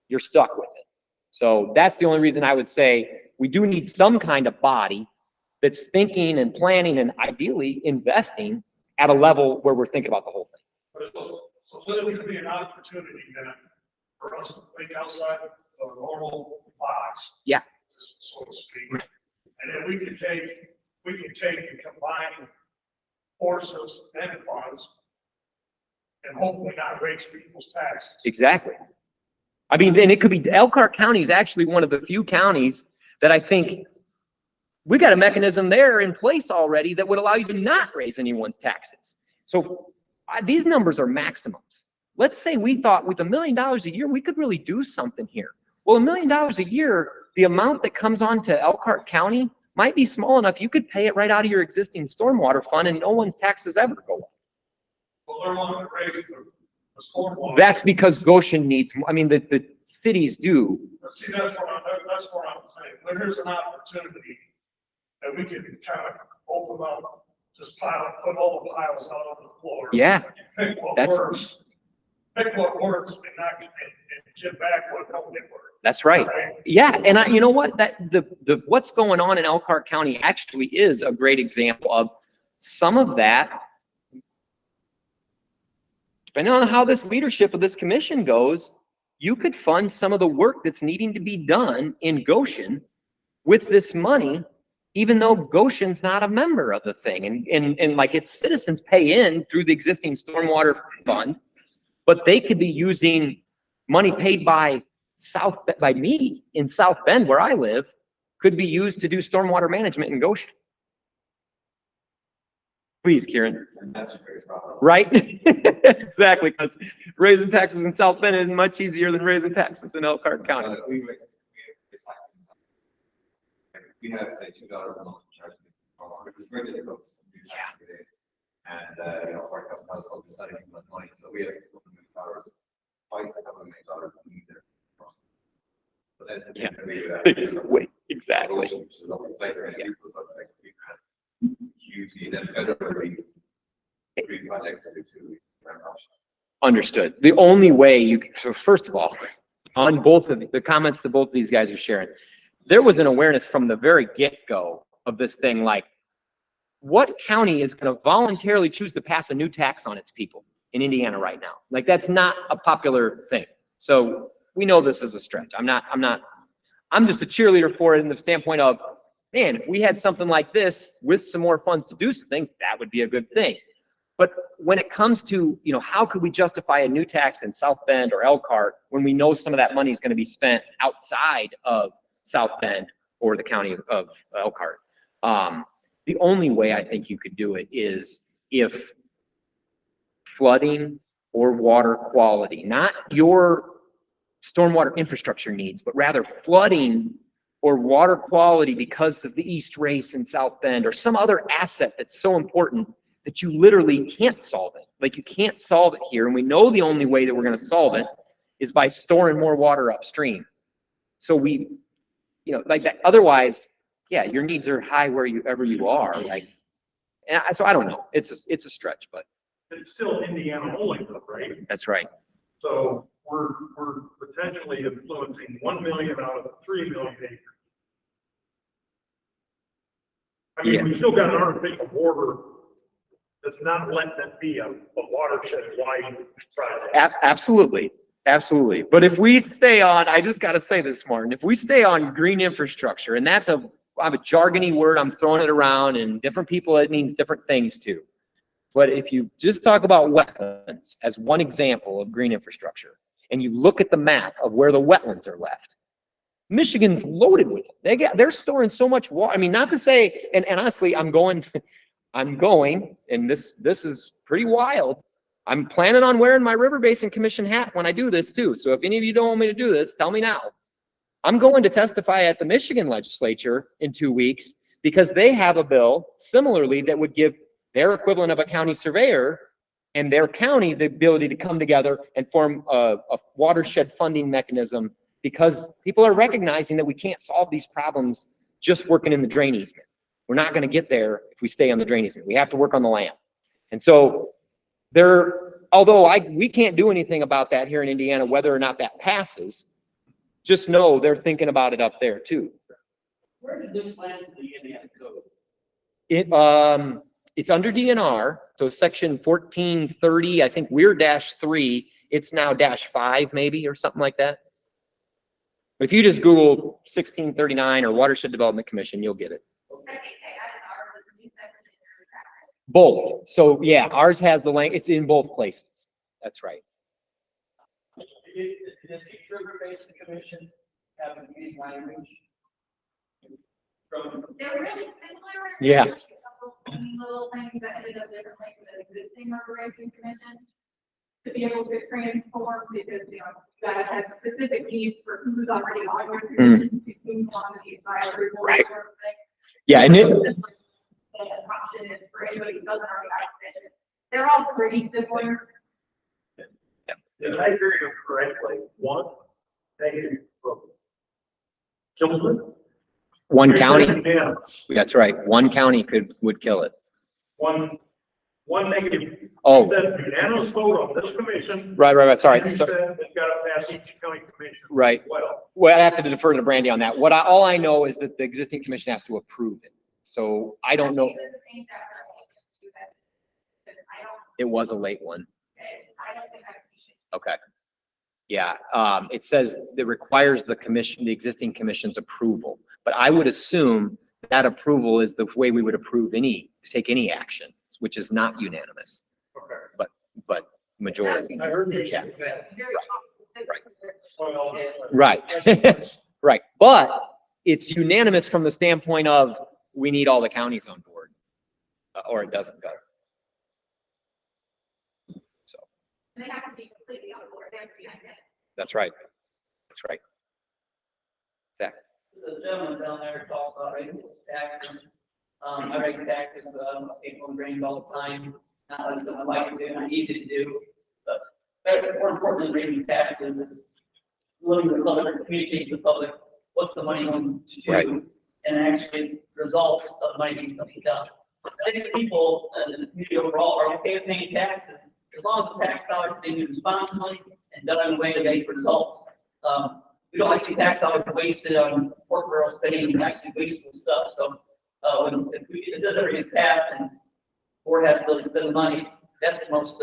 A: you're stuck with it. So that's the only reason I would say we do need some kind of body that's thinking and planning and ideally investing at a level where we're thinking about the whole thing.
I: So this would be an opportunity then for us to think outside of the normal box.
A: Yeah.
I: So to speak. And then we can take and combine forces and funds and hopefully not raise people's taxes.
A: Exactly. I mean, and it could be, Elkhart County is actually one of the few counties that I think we got a mechanism there in place already that would allow you to not raise anyone's taxes. So these numbers are maximums. Let's say we thought with $1 million a year, we could really do something here. Well, $1 million a year, the amount that comes on to Elkhart County might be small enough. You could pay it right out of your existing stormwater fund and no one's taxes ever go up.
I: Well, they're wanting to raise the stormwater.
A: That's because Goshen needs, I mean, the cities do.
I: But see, that's what I'm saying. There's an opportunity that we can kind of open up, just put all the piles out on the floor.
A: Yeah.
I: Pick what
A: That's-
I: works. Pick what works and not, and get back what don't work.
A: That's right. Yeah, and you know what? That the what's going on in Elkhart County actually is a great example of some of that. Depending on how this leadership of this commission goes, you could fund some of the work that's needing to be done in Goshen with this money, even though Goshen's not a member of the thing, and like its citizens pay in through the existing stormwater fund, but they could be using money paid by me in South Bend, where I live, could be used to do stormwater management in Goshen. Please, Kieran.
D: That's the biggest problem.
A: Right? Exactly, because raising taxes in South Bend is much easier than raising taxes in Elkhart County.
D: We have, say, $2 a month charge, which is very difficult to do tax today. And, our household deciding to make money, so we have $1 million, twice a couple of $1 million a year. So that's the thing that we
A: Wait, exactly.
D: Which is a lovely place, and people, but like, we can hugely, then every projects to
A: Understood. The only way you, so first of all, on both of the comments that both of these guys are sharing, there was an awareness from the very get-go of this thing, like, what county is going to voluntarily choose to pass a new tax on its people in Indiana right now? Like, that's not a popular thing. So we know this is a stretch. I'm just a cheerleader for it in the standpoint of, man, if we had something like this with some more funds to do some things, that would be a good thing. But when it comes to, how could we justify a new tax in South Bend or Elkhart when we know some of that money is going to be spent outside of South Bend or the county of Elkhart? The only way I think you could do it is if flooding or water quality, not your stormwater infrastructure needs, but rather flooding or water quality because of the East Race in South Bend or some other asset that's so important that you literally can't solve it. Like, you can't solve it here. And we know the only way that we're going to solve it is by storing more water upstream. So we, like that. Otherwise, yeah, your needs are high wherever you are. Like, and so I don't know. It's a stretch, but
I: It's still Indiana only though, right?
A: that's right.
I: So we're potentially influencing 1 million out of the 3 million acres. I mean,
A: Yeah.
I: we still got an artificial border that's not letting it be a watershed wide project.
A: Absolutely. Absolutely. But if we stay on, I just got to say this, Martin, if we stay on green infrastructure, and I have a jargony word, I'm throwing it around, and different people, it means different things too. But if you just talk about wetlands as one example of green infrastructure, and you look at the map of where the wetlands are left, Michigan's loaded with it. They're storing so much water. I mean, not to say, and honestly, I'm going, and this is pretty wild. I'm planning on wearing my River Basin Commission hat when I do this too. So if any of you don't want me to do this, tell me now. I'm going to testify at the Michigan legislature in 2 weeks because they have a bill similarly that would give their equivalent of a county surveyor and their county the ability to come together and form a watershed funding mechanism, because people are recognizing that we can't solve these problems just working in the drain easement. We're not going to get there if we stay on the drain easement. We have to work on the land. And so although we can't do anything about that here in Indiana, whether or not that passes, just know they're thinking about it up there too.
F: Where did this land in the Indiana code?
A: It's under DNR, so section 1430, I think we're -3, it's now -5 maybe, or something like that. But if you just Google 1639 or Watershed Development Commission, you'll get it. Both. So yeah, ours has the language. It's in both places. That's right.
F: Does each River Basin Commission have a unique language?
C: They're really similar.
A: Yeah.
C: There's a couple tiny little things that ended up differently for the existing River Basin Commission to be able to transform, because, you guys have specific needs for who's already on your commission to move on to the advisory board.
A: Right.
C: Sort of thing.
A: Yeah, and
C: The option is for anybody who doesn't already have a commission. They're all pretty similar.
I: If I hear you correctly, one, negative vote. Children.
A: one county.
I: Unanimous.
A: That's right. One county would kill it.
I: One negative.
A: Oh.
I: You said unanimous vote on this commission.
A: Right. Sorry.
I: And you said they've got to pass each county commission.
A: Right. Well, I have to defer to Brandy on that. All I know is that the existing commission has to approve it. So I don't know. It was a late one.
C: I don't think I've seen it.
A: Okay. Yeah, it says it requires the existing commission's approval, but I would assume that approval is the way we would take any action, which is not unanimous,
I: Okay.
A: but majority.
I: I heard you.
A: Yeah.
I: Well,
A: Right. Right. But it's unanimous from the standpoint of we need all the counties on board, or it doesn't go. So
C: They have to be completely on board. They have to be identical.
A: that's right. That's right. Zach.
F: The gentleman down there talks about raising taxes. I raise taxes, people drains all the time. Not like something I like to do, not easy to do, but more importantly, raising taxes is letting the public, communicating to the public, what's the money going to do?
A: Right.
F: And actually results of money being something done. I think people and the community overall are okay with paying taxes, as long as the tax dollars are being used responsibly and done in a way that makes results. We don't like to see tax dollars wasted on pork barrel spending and actually wasteful stuff. So if this ever gets passed and board has to really spend the money, that's the most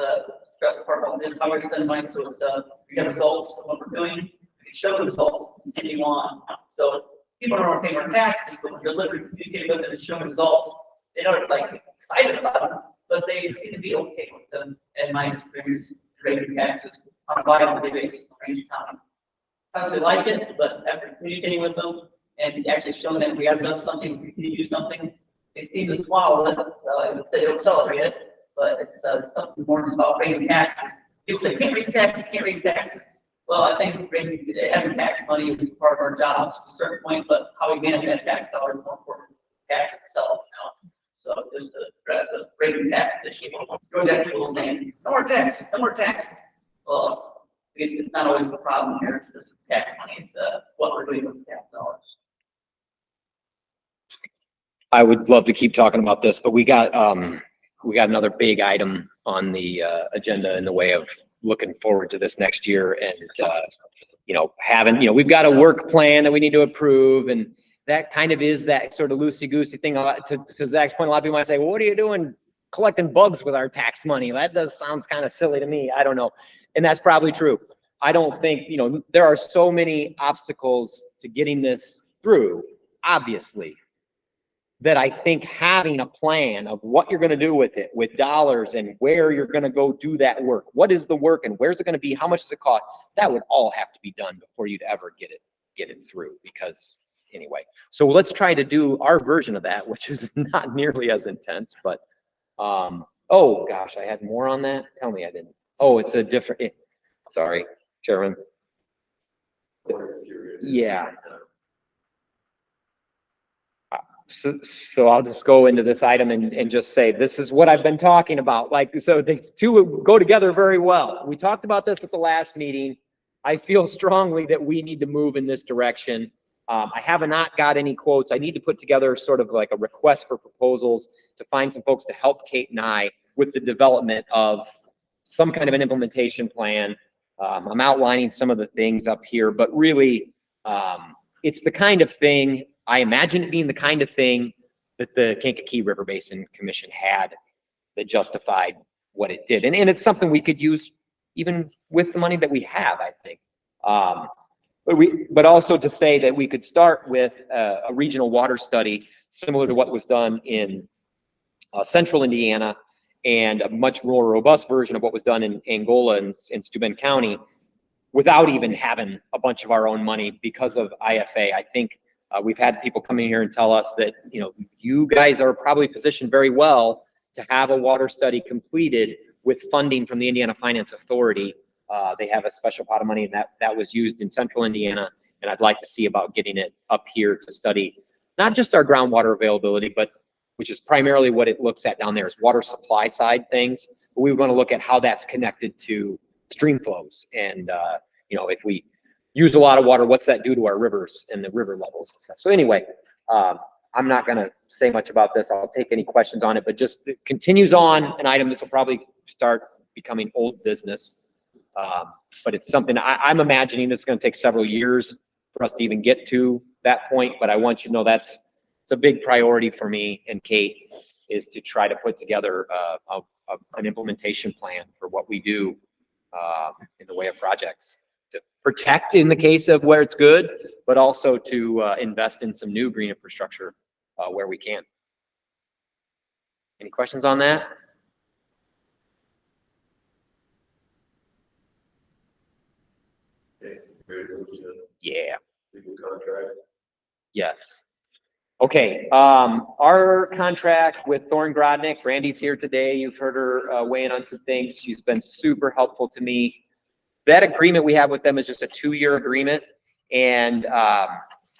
F: stressful part about this. How we spend money so it's we get results of what we're doing. We can show the results and continue on. So people don't want to pay more taxes, but when you're literally communicating with them and showing results, they don't like excited about them, but they seem to be okay with them. In my experience, raising taxes on a bi-monthly basis in Range County. I don't like it, but after communicating with them and actually showing them we have done something, we continue to do something, they seem to swallow it. Say they don't celebrate it, but it's something more about raising taxes. People say, can't raise taxes. Well, I think having tax money is part of our jobs to a certain point, but how we manage that tax dollar is more important than the tax itself now. So just to address the raising tax issue, going back to people saying, no more taxes, no more taxes. Well, it's not always the problem here. It's just tax money. It's what we're doing with the tax dollars.
A: I would love to keep talking about this, but we got another big item on the agenda in the way of looking forward to this next year, and we've got a work plan that we need to approve, and that kind of is that sort of loosey-goosey thing. To Zach's point, a lot of people might say, well, what are you doing collecting bugs with our tax money? That sounds kind of silly to me. I don't know. And that's probably true. I don't think, there are so many obstacles to getting this through, obviously. that I think having a plan of what you're going to do with it, with dollars and where you're going to go do that work, what is the work and where's it going to be, how much does it cost, that would all have to be done before you'd ever get it through. Because anyway, so let's try to do our version of that, which is not nearly as intense, but oh gosh, I had more on that. Tell me I didn't. Oh, it's a different, sorry, Chairman. Yeah. So I'll just go into this item and just say, this is what I've been talking about. Like, so these two go together very well. We talked about this at the last meeting. I feel strongly that we need to move in this direction. I have not got any quotes. I need to put together sort of like a request for proposals to find some folks to help Kate and I with the development of some kind of an implementation plan. I'm outlining some of the things up here, but really, it's the kind of thing, I imagine it being the kind of thing that the Kankakee River Basin Commission had that justified what it did. And it's something we could use even with the money that we have, I think. But also to say that we could start with a regional water study similar to what was done in central Indiana, and a much more robust version of what was done in Angola and in Steuben County, without even having a bunch of our own money because of IFA. I think we've had people come in here and tell us that, you know, you guys are probably positioned very well to have a water study completed with funding from the Indiana Finance Authority. They have a special pot of money that was used in central Indiana, and I'd like to see about getting it up here to study not just our groundwater availability, but which is primarily what it looks at down there is water supply side things. But we want to look at how that's connected to stream flows. And, you know, if we use a lot of water, what's that do to our rivers and the river levels and stuff. So anyway, I'm not going to say much about this. I'll take any questions on it, but just it continues on an item. This will probably start becoming old business. But it's something I'm imagining this is going to take several years for us to even get to that point. But I want you to know it's a big priority for me and Kate, is to try to put together an implementation plan for what we do in the way of projects to protect in the case of where it's good, but also to invest in some new green infrastructure where we can. Any questions on that?
G: Okay, very good.
A: Yeah.
G: Legal contract.
A: Yes. Okay, our contract with Thorne Grodnick, Brandy's here today. You've heard her weigh in on some things. She's been super helpful to me. That agreement we have with them is just a 2-year agreement. And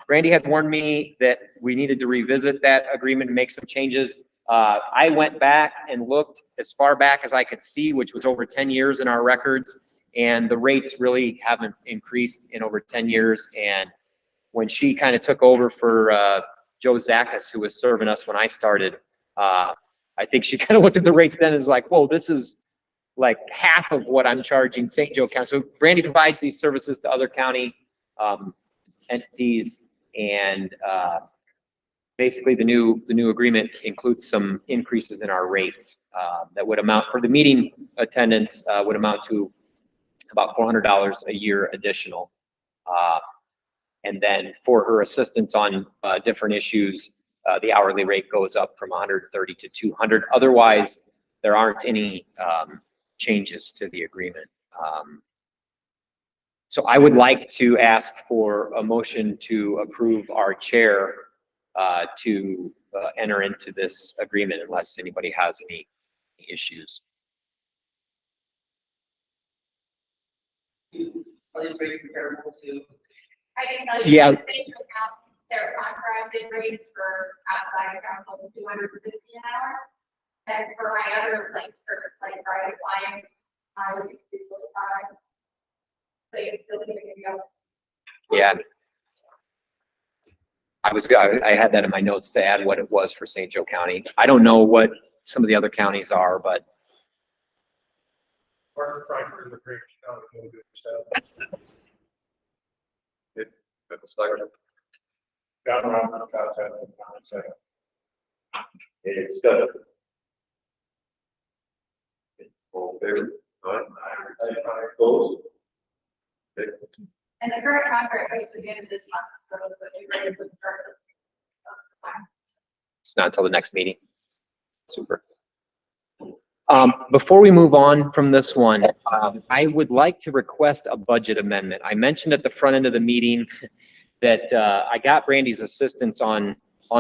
A: Brandy had warned me that we needed to revisit that agreement and make some changes. I went back and looked as far back as I could see, which was over 10 years in our records. And the rates really haven't increased in over 10 years. And when she kind of took over for Joe Zakas, who was serving us when I started, I think she kind of looked at the rates then and was like, whoa, this is like half of what I'm charging St. Joe County. So Brandy provides these services to other county entities, and basically the new agreement includes some increases in our rates that would amount, for the meeting attendance, would amount to about $400 a year additional. And then for her assistance on different issues, the hourly rate goes up from 130 to 200. Otherwise, there aren't any changes to the agreement. So I would like to ask for a motion to approve our chair to enter into this agreement unless anybody has any issues.
C: I didn't know.
A: Yeah.
C: They took out their contracted rates for outside council, 250 an hour. And for my other, like private clients, I would be 245. So you still giving me up.
A: Yeah. I had that in my notes to add what it was for St. Joe County. I don't know what some of the other counties are, but.
I: Martin Frankfurt, the great county, will do so.
G: Michael Steiner.
I: Got around the top 10.
G: Any discussion? All in favor? Aye. Opposed? Okay.
C: And the current contract goes to the end of this month, so that we ready for the start.
A: It's not until the next meeting. Super. Before we move on from this one, I would like to request a budget amendment. I mentioned at the front end of the meeting that I got Brandy's assistance on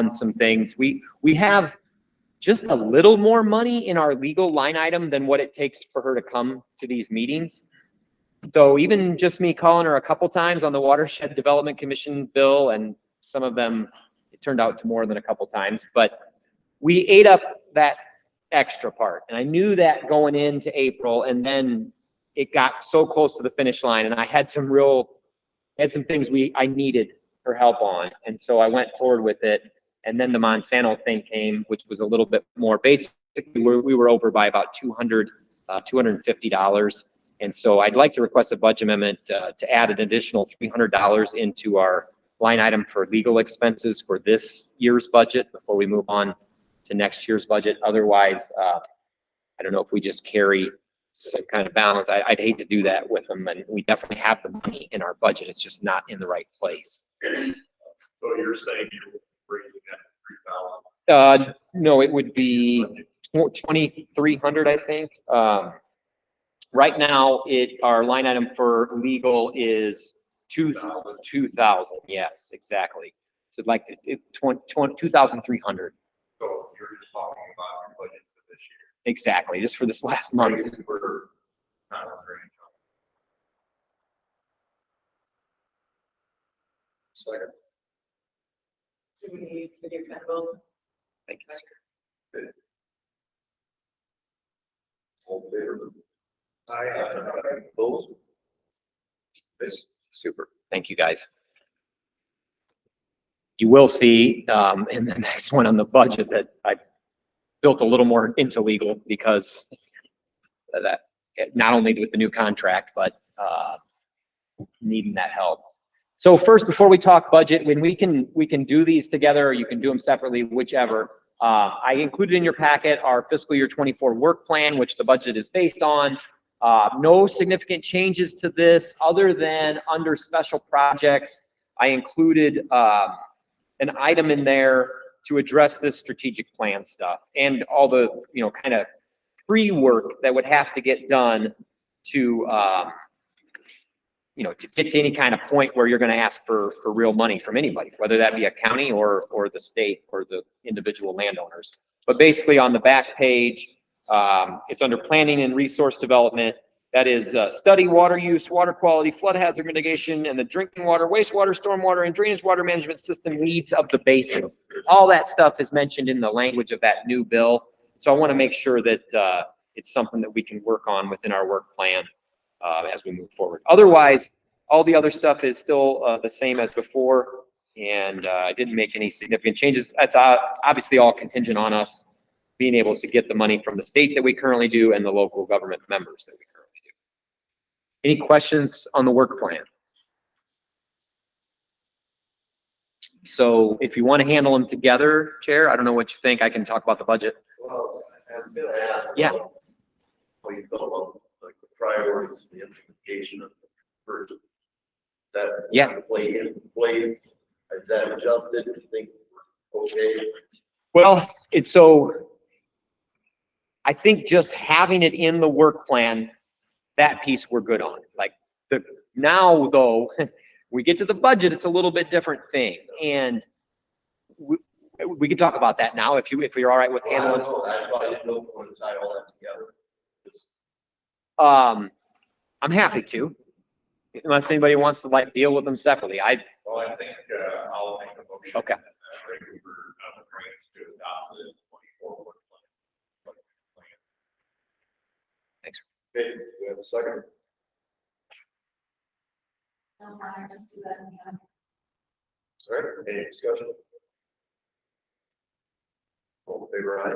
A: some things. We have just a little more money in our legal line item than what it takes for her to come to these meetings. So even just me calling her a couple times on the Watershed Development Commission bill, and some of them, it turned out to more than a couple times, but we ate up that extra part. And I knew that going into April, and then it got so close to the finish line, and I had some things I needed her help on. And so I went forward with it. And then the Monsanto thing came, which was a little bit more. Basically, we were over by about $250. And so I'd like to request a budget amendment to add an additional $300 into our line item for legal expenses for this year's budget before we move on to next year's budget. Otherwise, I don't know if we just carry some kind of balance. I'd hate to do that with them, and we definitely have the money in our budget. It's just not in the right place.
B: So you're saying you're bringing that 3,000?
A: No, it would be 2,300, I think. Right now, our line item for legal is 2,000. Yes, exactly. So I'd like to 2,300.
B: So you're just talking about your budget for this year.
A: Exactly, just for this last month.
B: We're not on range. Second.
C: So we need to get that vote.
A: Thank you, sir.
G: All in favor?
B: Aye.
G: Opposed?
A: Super. Thank you, guys. You will see in the next one on the budget that I've built a little more into legal because of that, not only with the new contract, but needing that help. So first, before we talk budget, when we can do these together, or you can do them separately, whichever. I included in your packet our fiscal year 24 work plan, which the budget is based on. No significant changes to this other than under special projects. I included an item in there to address this strategic plan stuff and all the, kind of pre-work that would have to get done to, to get to any kind of point where you're going to ask for real money from anybody, whether that be a county or the state or the individual landowners. But basically on the back page, it's under planning and resource development. That is study water use, water quality, flood hazard mitigation, and the drinking water, wastewater, stormwater, and drainage water management system needs of the basin. All that stuff is mentioned in the language of that new bill. So I want to make sure that it's something that we can work on within our work plan as we move forward. Otherwise, all the other stuff is still the same as before, and I didn't make any significant changes. That's obviously all contingent on us being able to get the money from the state that we currently do and the local government members that we currently do. Any questions on the work plan? So if you want to handle them together, Chair, I don't know what you think. I can talk about the budget.
G: Well, I was gonna ask.
A: Yeah.
G: How you feel about like the priorities, the implementation of the first, that.
A: Yeah.
G: Play in place, is that adjusted, do you think, okay?
A: Well, I think just having it in the work plan, that piece we're good on. Like now though, we get to the budget, it's a little bit different thing. And we can talk about that now if you're all right with handling.
G: I don't know, that's why I didn't know if we want to tie all that together.
A: I'm happy to, unless anybody wants to deal with them separately.
B: Well, I think I'll make a motion.
A: Okay.
B: We're to adopt the 24 work plan.
A: Thanks.
G: Okay, we have a second.
C: Jill Myers, do that again.
G: All right, any discussion? All in favor, aye?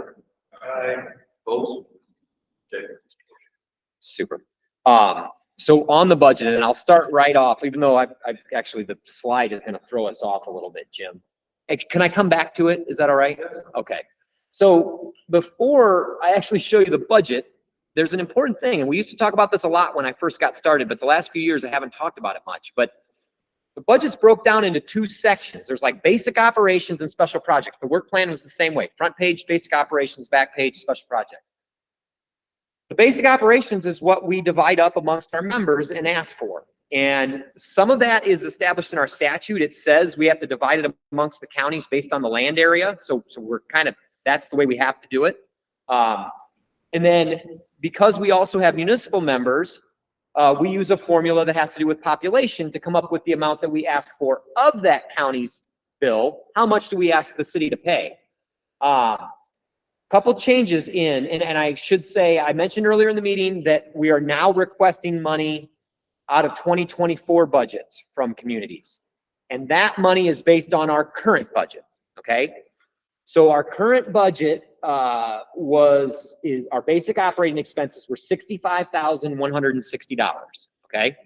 G: Aye. Opposed? Okay.
A: Super. So on the budget, and I'll start right off, even though I've actually, the slide is going to throw us off a little bit, Jim. Hey, can I come back to it? Is that all right?
G: Yes.
A: Okay. So before I actually show you the budget, there's an important thing, and we used to talk about this a lot when I first got started, but the last few years I haven't talked about it much. But the budget's broke down into two sections. There's like basic operations and special projects. The work plan was the same way. Front page, basic operations, back page, special projects. The basic operations is what we divide up amongst our members and ask for. And some of that is established in our statute. It says we have to divide it amongst the counties based on the land area. So we're kind of, that's the way we have to do it. And then because we also have municipal members, we use a formula that has to do with population to come up with the amount that we ask for of that county's bill. How much do we ask the city to pay? Couple changes in, and I should say, I mentioned earlier in the meeting that we are now requesting money out of 2024 budgets from communities. And that money is based on our current budget, okay? So our current budget our basic operating expenses were $65,160, okay?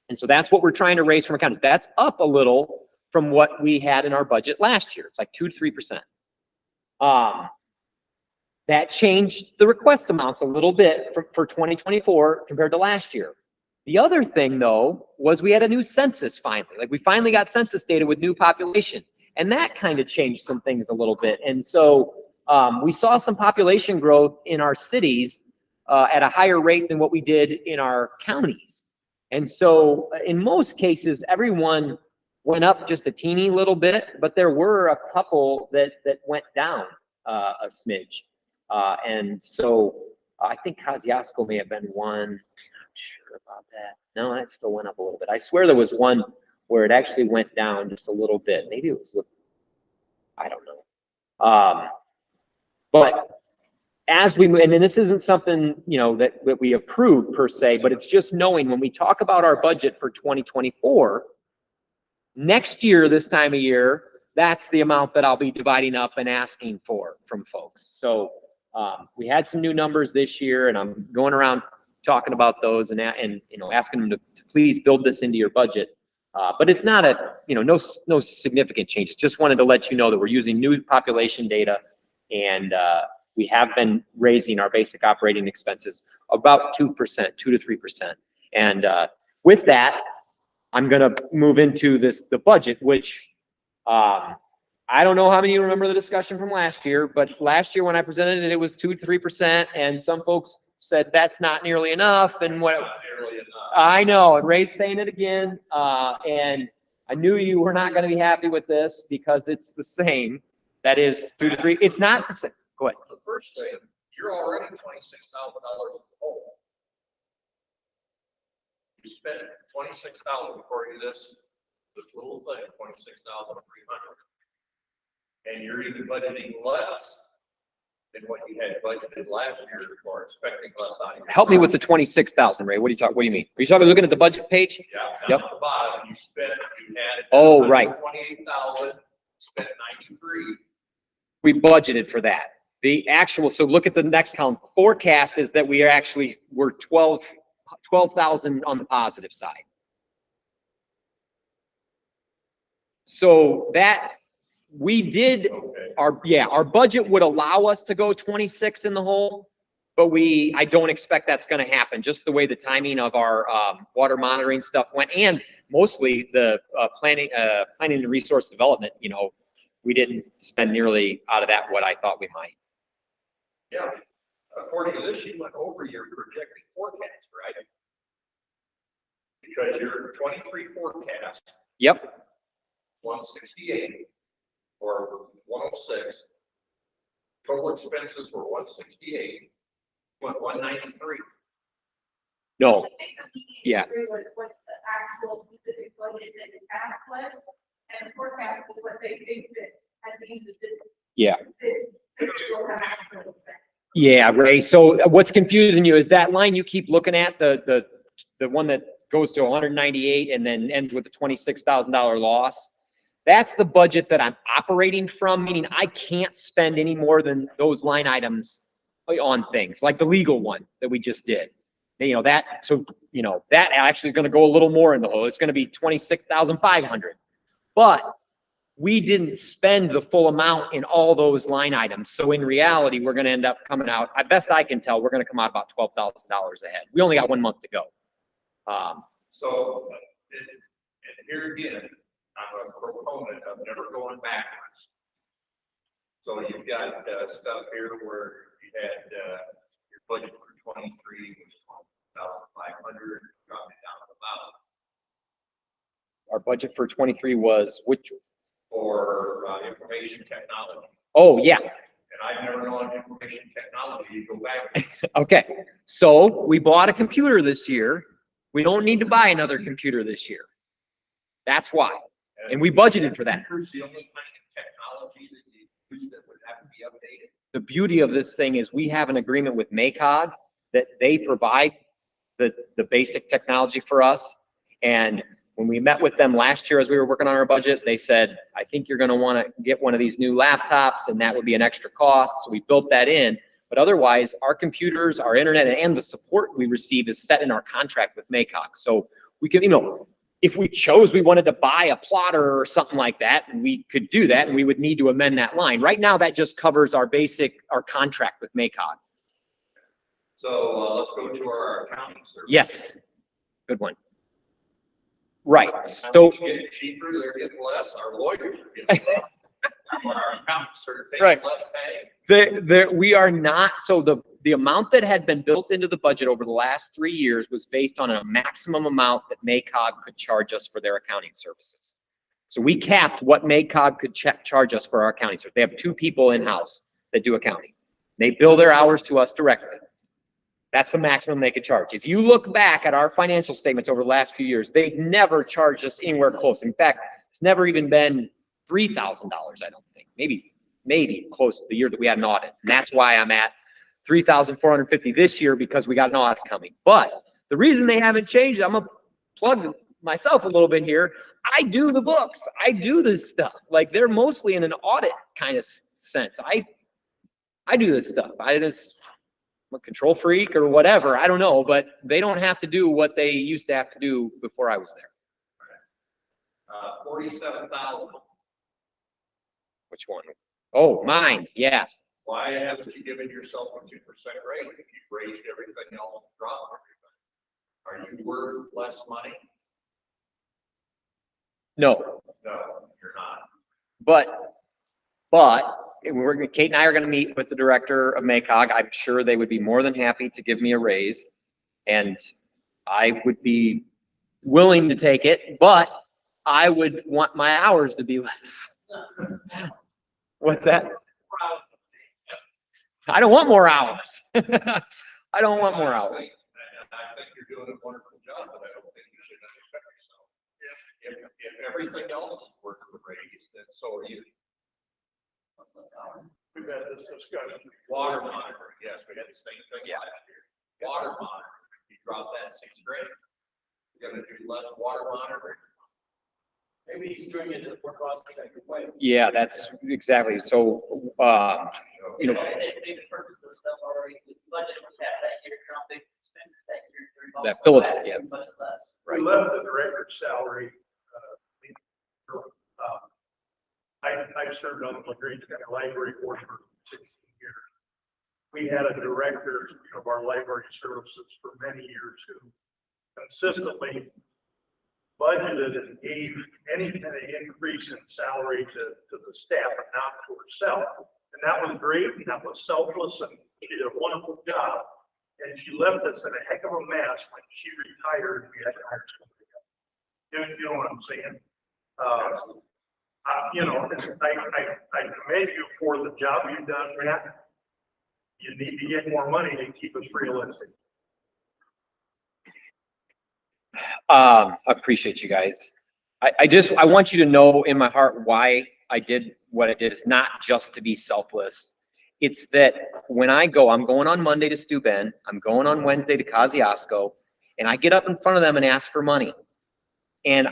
A: And so that's what we're trying to raise from counties. That's up a little from what we had in our budget last year. It's like 2 to 3%. That changed the request amounts a little bit for 2024 compared to last year. The other thing though, was we had a new census finally. Like we finally got census data with new population, and that kind of changed some things a little bit. And so we saw some population growth in our cities at a higher rate than what we did in our counties. And so in most cases, everyone went up just a teeny little bit, but there were a couple that went down a smidge. And so I think Kosciuszko may have been one. I'm not sure about that. No, that still went up a little bit. I swear there was one where it actually went down just a little bit. Maybe it was, I don't know. But as we move, and then this isn't something, you know, that we approve per se, but it's just knowing when we talk about our budget for 2024, next year, this time of year, that's the amount that I'll be dividing up and asking for from folks. So we had some new numbers this year, and I'm going around talking about those and you know, asking them to please build this into your budget. But it's not no significant changes. Just wanted to let you know that we're using new population data, and we have been raising our basic operating expenses about 2%, 2 to 3%. And with that, I'm going to move into the budget, which I don't know how many of you remember the discussion from last year, but last year when I presented it, it was 2 to 3%, and some folks said that's not nearly enough. And what
B: Not nearly enough.
A: I know, and Ray's saying it again, and I knew you were not going to be happy with this because it's the same. That is 2 to 3. It's not the same. Go ahead.
B: The first thing, you're already $26,000 in the hole. You spent $26,000 according to this little thing, $26,300. And you're even budgeting less than what you had budgeted last year, or expecting less out of your.
A: Help me with the 26,000, Ray. What do you mean? Are you talking looking at the budget page?
B: Yeah.
A: Yep.
B: Down at the bottom, you had.
A: Oh, right.
B: 28,000, spent 93.
A: We budgeted for that. The actual, so look at the next column. Forecast is that we're 12,000 on the positive side. So that we did
B: Okay.
A: our budget would allow us to go 26 in the hole, but I don't expect that's going to happen. Just the way the timing of our water monitoring stuff went, and mostly the planning and resource development. You know, we didn't spend nearly out of that what I thought we might.
B: Yeah. According to this, you went over your projected forecast, right? Because your 23 forecast,
A: Yep.
B: 168 or 106. Total expenses were 168, went 193.
A: No.
C: I think I'm
A: Yeah.
C: agree with what the actual specific budget that is asked, and the forecast is what they think that at the end of this.
A: Yeah.
C: This will actually affect.
A: Yeah, Ray. So what's confusing you is that line you keep looking at, the one that goes to 198 and then ends with a $26,000 loss. That's the budget that I'm operating from, meaning I can't spend any more than those line items on things like the legal one that we just did. You know, that actually is going to go a little more in the hole. It's going to be 26,500. But we didn't spend the full amount in all those line items. So in reality, we're going to end up coming out, best I can tell, we're going to come out about $12,000 ahead. We only got 1 month to go.
B: So And here again, I'm a proponent of never going backwards. So you've got stuff here where you had your budget for 23 was 12,500, dropped it down to about
A: Our budget for 23 was which?
B: for information technology.
A: Oh, yeah.
B: And I've never known information technology, you go back.
A: Okay. So we bought a computer this year. We don't need to buy another computer this year. That's why. And we budgeted for that.
B: Computer's the only kind of technology that you use that would have to be updated.
A: The beauty of this thing is we have an agreement with MACOG that they provide the basic technology for us. And when we met with them last year as we were working on our budget, they said, I think you're going to want to get one of these new laptops and that would be an extra cost. So we built that in. But otherwise, our computers, our internet, and the support we receive is set in our contract with MACOG. So we could, if we chose we wanted to buy a plotter or something like that, we could do that and we would need to amend that line. Right now, that just covers our contract with MACOG.
B: So let's go to our accounting service.
A: Yes. Good one. Right. So
B: Accountants getting cheaper, they're getting less. Our lawyers are getting less. Our accountants are taking
A: Right.
B: less pay.
A: we are not, so the amount that had been built into the budget over the last 3 years was based on a maximum amount that MACOG could charge us for their accounting services. So we capped what MACOG could charge us for our accounting service. They have 2 people in-house that do accounting. They bill their hours to us directly. That's the maximum they could charge. If you look back at our financial statements over the last few years, they've never charged us anywhere close. In fact, it's never even been $3,000, I don't think. Maybe close to the year that we had an audit. And that's why I'm at $3,450 this year, because we got an audit coming. But the reason they haven't changed, I'm gonna plug myself a little bit here. I do the books. I do this stuff. Like, they're mostly in an audit kind of sense. I do this stuff. I'm a control freak or whatever. I don't know, but they don't have to do what they used to have to do before I was there.
B: 47,000.
A: Which one? Oh, mine. Yeah.
B: Why haven't you given yourself a 2% raise? If you've raised everything else and dropped everything, are you worth less money?
A: No,
B: No, you're not.
A: but Kate and I are going to meet with the director of MACOG. I'm sure they would be more than happy to give me a raise, and I would be willing to take it, but I would want my hours to be less. What's that? I don't want more hours. I don't want more hours.
B: I think you're doing a wonderful job, but I don't think you should undercut yourself. If everything else is worth the raise, then so are you.
I: We've had this discussion.
B: Water monitoring, yes, we had the same thing
A: Yeah.
B: last year. Water monitoring, you drop that 6 grand. You're gonna do less water monitoring.
F: Maybe he's doing it in a more cost-effective way.
A: Yeah, that's exactly. So, you know,
F: They purchased this stuff already, the budget was had that year, I don't think they spent it that year.
A: That Phillips, yeah.
F: Much less.
I: We left the director's salary. I served on the LaGrange County Library Board for 16 years. We had a director of our library services for many years who consistently budgeted and gave any kind of increase in salary to the staff, and not to herself. And that was great, and that was selfless, and she did a wonderful job. And she left us in a heck of a mess when she retired. We had to hire somebody else. You know what I'm saying? I commend you for the job you've done, Matt. You need to get more money to keep us realistic.
A: I appreciate you guys. I want you to know in my heart why I did what I did. It's not just to be selfless. It's that when I'm going on Monday to Steuben, I'm going on Wednesday to Kosciuszko, and I get up in front of them and ask for money. And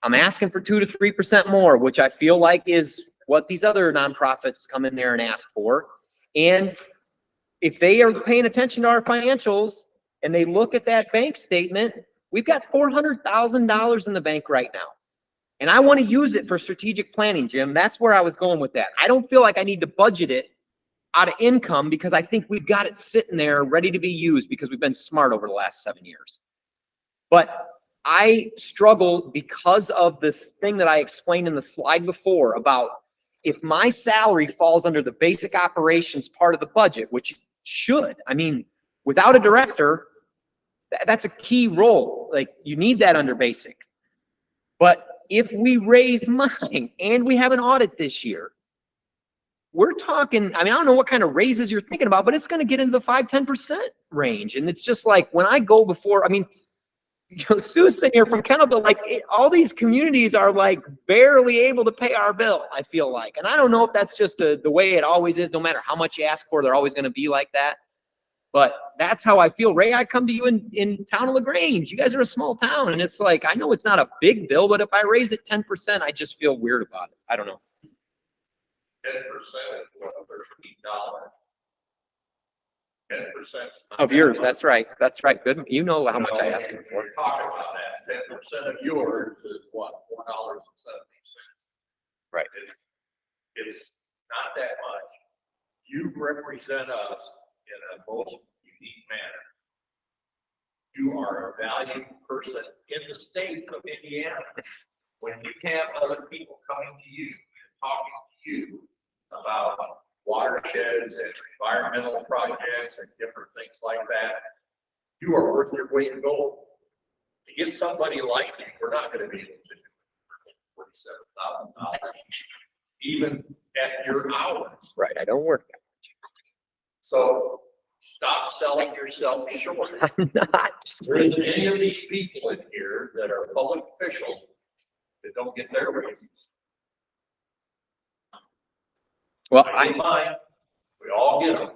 A: I'm asking for 2 to 3% more, which I feel like is what these other nonprofits come in there and ask for. And if they are paying attention to our financials and they look at that bank statement, we've got $400,000 in the bank right now. And I want to use it for strategic planning, Jim. That's where I was going with that. I don't feel like I need to budget it out of income, because I think we've got it sitting there ready to be used because we've been smart over the last 7 years. But I struggle because of this thing that I explained in the slide before about if my salary falls under the basic operations part of the budget, which it should. I mean, without a director, that's a key role. Like, you need that under basic. But if we raise mine and we have an audit this year, we're talking, I mean, I don't know what kind of raises you're thinking about, but it's going to get into the 5–10% range. And it's just like, when I go before, I mean, you know, Sue's sitting here from Kennelville, like all these communities are like barely able to pay our bill, I feel like. And I don't know if that's just the way it always is. No matter how much you ask for, they're always going to be like that. But that's how I feel. Ray, I come to you in town of LaGrange. You guys are a small town. And it's like, I know it's not a big bill, but if I raise it 10%, I just feel weird about it. I don't know.
B: 10% is what, $13. 10%
A: Of yours, that's right. That's right. Good. You know how much I ask for.
B: We're talking about that. 10% of yours is what, $4.70.
A: Right.
B: It's not that much. You represent us in a most unique manner. You are a valued person in the state of Indiana. When you have other people coming to you and talking to you about watersheds and environmental projects and different things like that, you are worth your weight in gold. To get somebody like you, we're not going to be able to do it for $47,000, even at your hours.
A: Right. I don't work that
B: So stop selling yourself short.
A: much. I'm not.
B: There isn't any of these people in here that are public officials that don't get their raises.
A: Well,
B: I get mine. We all get them.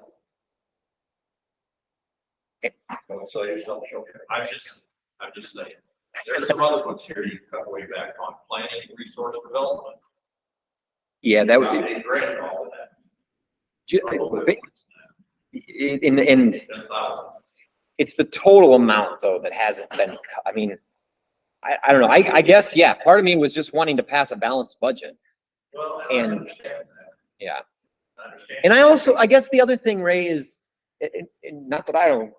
B: Don't sell yourself short. I'm just saying. There's some other ones here you cut way back on planning and resource development.
A: yeah, that would be.
B: They grant all of that.
A: And
B: 10,000.
A: it's the total amount though that hasn't been, I mean, I don't know. I guess, yeah, part of me was just wanting to pass a balanced budget.
B: Well, I
A: And
B: understand that.
A: yeah.
B: I understand.
A: And I also, I guess the other thing, Ray, is, and not that I don't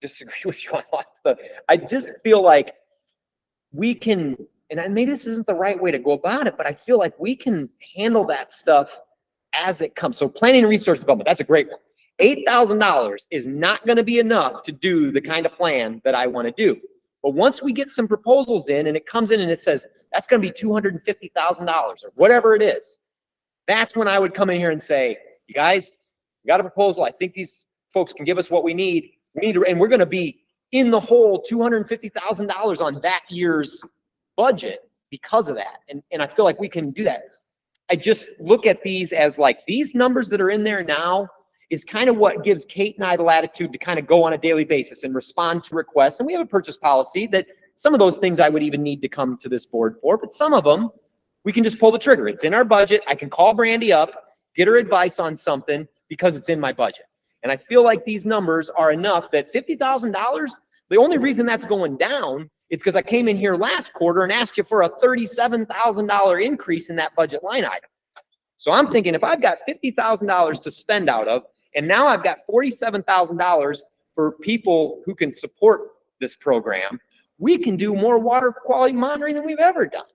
A: disagree with you on lots of stuff, I just feel like we can, and maybe this isn't the right way to go about it, but I feel like we can handle that stuff as it comes. So planning and resource development, that's a great one. $8,000 is not going to be enough to do the kind of plan that I want to do. But once we get some proposals in and it comes in and it says, that's going to be $250,000 or whatever it is, that's when I would come in here and say, you guys, we got a proposal. I think these folks can give us what we need. And we're going to be in the hole $250,000 on that year's budget because of that. And I feel like we can do that. I just look at these as like, these numbers that are in there now is kind of what gives Kate and I the latitude to kind of go on a daily basis and respond to requests. And we have a purchase policy that some of those things I would even need to come to this board for, but some of them we can just pull the trigger. It's in our budget. I can call Brandy up, get her advice on something because it's in my budget. And I feel like these numbers are enough that $50,000, the only reason that's going down is because I came in here last quarter and asked you for a $37,000 increase in that budget line item. So I'm thinking if I've got $50,000 to spend out of, and now I've got $47,000 for people who can support this program, we can do more water quality monitoring than we've ever done.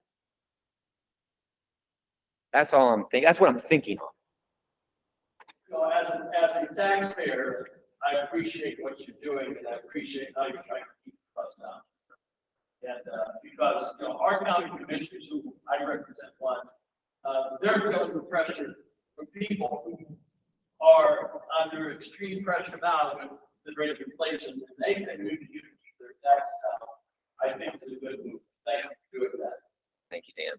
A: That's all I'm thinking. That's what I'm thinking of.
F: So as a taxpayer, I appreciate what you're doing and I appreciate how you're trying to keep the costs down. And because, you know, our county commissioners who I represent once, they're feeling the pressure from people who are under extreme pressure now with the rate of inflation, and they think we can use their taxes down. I think it's a good move. Thank you for doing that.
A: Thank you, Dan.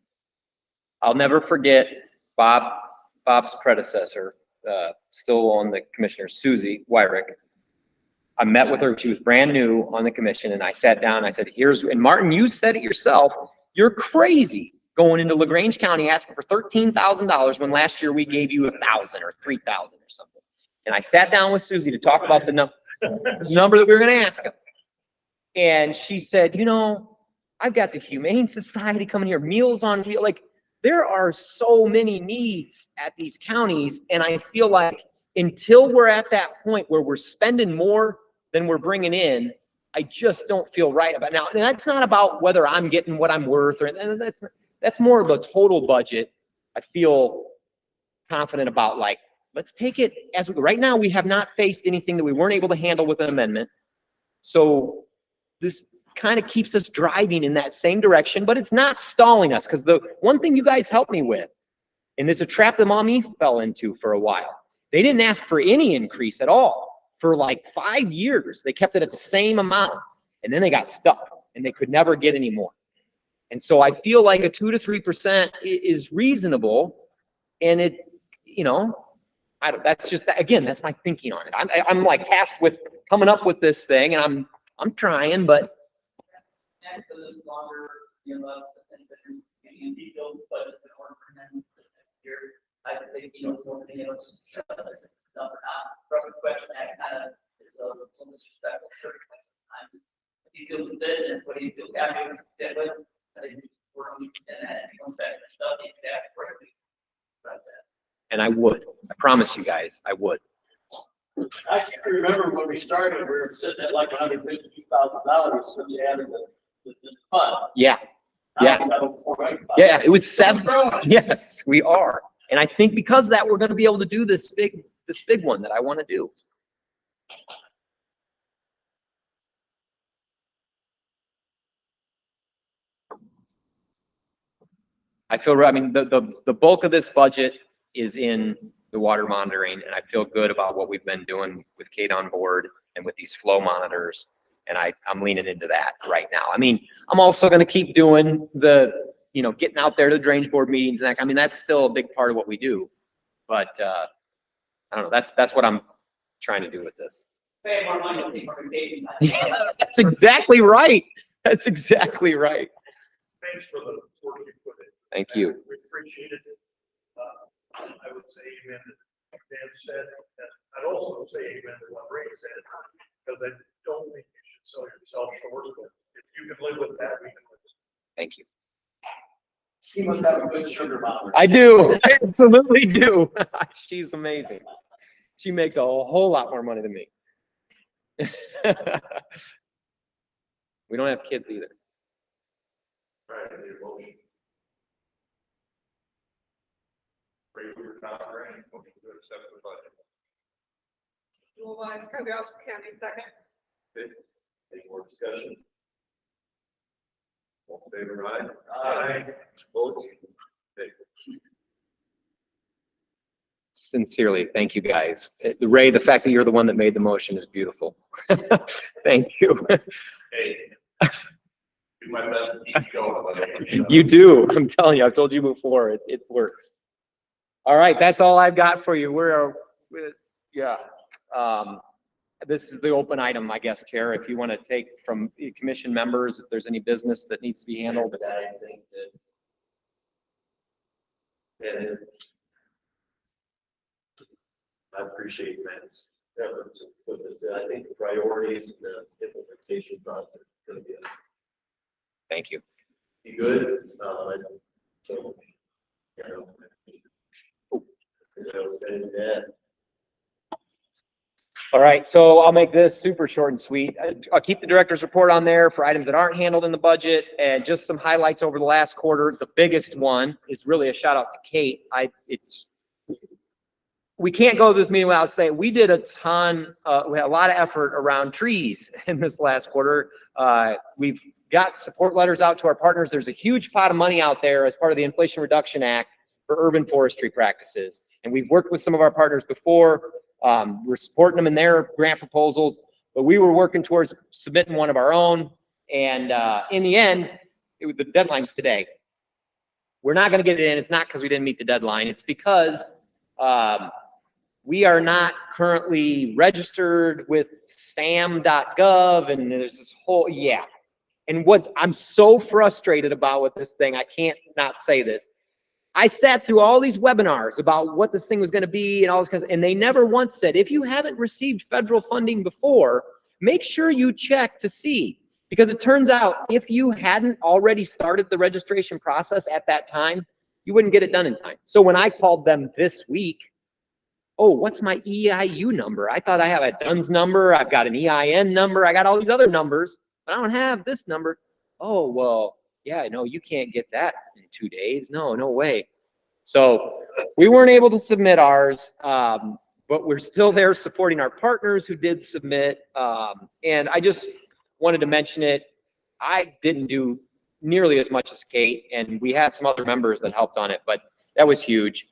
A: I'll never forget Bob's predecessor, still on the commissioner, Susie Wyrick. I met with her. She was brand new on the commission, and I sat down. I said, and Martin, you said it yourself. You're crazy going into LaGrange County asking for $13,000 when last year we gave you 1,000 or 3,000 or something. And I sat down with Susie to talk about the number that we were going to ask him. And she said, you know, I've got the Humane Society coming here, Meals on Wheels. Like, there are so many needs at these counties. And I feel like until we're at that point where we're spending more than we're bringing in, I just don't feel right about now. And that's not about whether I'm getting what I'm worth, or and that's more of a total budget. I feel confident about, like, let's take it as we, right now we have not faced anything that we weren't able to handle with an amendment. So this kind of keeps us driving in that same direction, but it's not stalling us, because the one thing you guys helped me with, and it's a trap that mommy fell into for a while, they didn't ask for any increase at all. For like 5 years, they kept it at the same amount, and then they got stuck and they could never get any more. And so I feel like a 2 to 3% is reasonable, and it, you know, that's just, again, that's my thinking on it. I'm like tasked with coming up with this thing, and I'm trying, but.
F: Next to this longer, less in details, but it's been ordered for them this next year. I think, more than else, stuff or not. For us to question that kind of is a little disrespectful, certainly sometimes. If he feels fit, and what he feels happy with, I think we're on that, he comes back and stuff, he can ask for it. About that.
A: And I would, I promise you guys, I would.
F: I seem to remember when we started, we were sitting at like $152,000, so we added the fund.
A: Yeah. Yeah. Yeah, it was 7. Yes, we are. And I think because of that, we're going to be able to do this big one that I want to do. I feel, I mean, the bulk of this budget is in the water monitoring, and I feel good about what we've been doing with Kate on board and with these flow monitors. And I'm leaning into that right now. I mean, I'm also going to keep doing the, getting out there to the drainage board meetings. And I mean, that's still a big part of what we do. But I don't know. That's what I'm trying to do with this.
F: Pay more money,
A: Yeah, that's exactly right. That's exactly right.
I: Thanks for the work you put in.
A: Thank you.
I: We appreciate it. I would say amen to what Dan said, and I'd also say amen to what Ray said, because I don't think you should sell yourself short, but if you can live with that, we can live with it.
A: Thank you.
F: She must have a good sugar monitor.
A: I do. I absolutely do. She's amazing. She makes a whole lot more money than me. We don't have kids either.
B: All right, I need a motion. Regular non-drainage, motion to accept the budget.
C: Kosciuszko County, second.
G: Okay. Any more discussion? All in favor, aye?
I: Aye.
G: Opposed? Okay.
A: Sincerely, thank you guys. Ray, the fact that you're the one that made the motion is beautiful. Thank you.
B: Hey, do my best to keep going, buddy.
A: You do. I'm telling you, I've told you before, it works. All right, that's all I've got for you. Yeah. This is the open item, I guess, Chair, if you want to take from commission members, if there's any business that needs to be handled.
G: I think that, I appreciate Matt's efforts to put this in. I think the priorities and the implementation process is going to
A: Thank you.
G: be good. So, that.
A: All right, so I'll make this super short and sweet. I'll keep the director's report on there for items that aren't handled in the budget, and just some highlights over the last quarter. The biggest one is really a shout out to Kate. We can't go to this meeting without saying we did a ton, we had a lot of effort around trees in this last quarter. We've got support letters out to our partners. There's a huge pot of money out there as part of the Inflation Reduction Act for urban forestry practices. And we've worked with some of our partners before. We're supporting them in their grant proposals, but we were working towards submitting one of our own. And in the end, the deadline's today. We're not going to get it in. It's not because we didn't meet the deadline. It's because we are not currently registered with sam.gov, and there's this whole, yeah. And I'm so frustrated about with this thing, I can't not say this. I sat through all these webinars about what this thing was going to be and all this kind of, and they never once said, if you haven't received federal funding before, make sure you check to see. Because it turns out if you hadn't already started the registration process at that time, you wouldn't get it done in time. So when I called them this week, oh, what's my EIU number? I thought I have a DUNS number. I've got an EIN number. I got all these other numbers, but I don't have this number. Oh, well, yeah, no, you can't get that in 2 days. No, no way. So we weren't able to submit ours, but we're still there supporting our partners who did submit. And I just wanted to mention it. I didn't do nearly as much as Kate, and we had some other members that helped on it, but that was huge.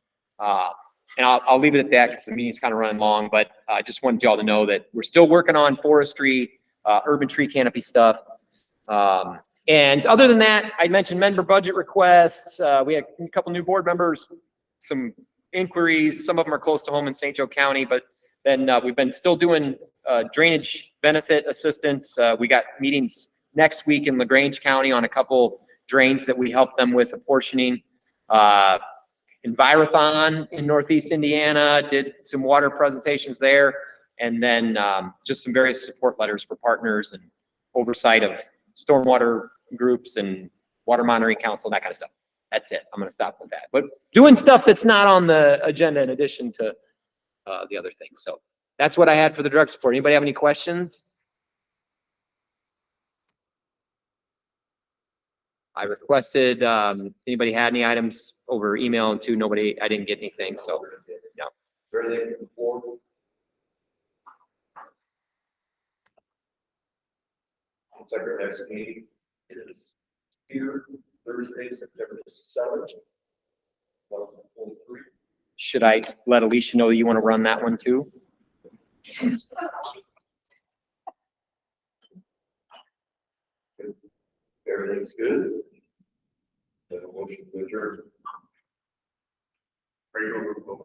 A: And I'll leave it at that because the meeting's kind of running long, but I just wanted y'all to know that we're still working on forestry, urban tree canopy stuff. And other than that, I mentioned member budget requests. We had a couple new board members, some inquiries. Some of them are close to home in St. Joe County, but then we've been still doing drainage benefit assistance. We got meetings next week in LaGrange County on a couple drains that we helped them with apportioning. Envirothon in Northeast Indiana did some water presentations there, and then just some various support letters for partners and oversight of stormwater groups and water monitoring council, that kind of stuff. That's it. I'm going to stop with that. But doing stuff that's not on the agenda in addition to the other things. So that's what I had for the direct support. Anybody have any questions? I requested, anybody had any items over email and nobody, I didn't get anything, so, yeah.
G: Everything before. Looks like our next meeting is here Thursday, September 7th. 2023.
A: Should I let Alicia know you want to run that one too?
G: Everything's good. Then a motion to adjourn. Are you over?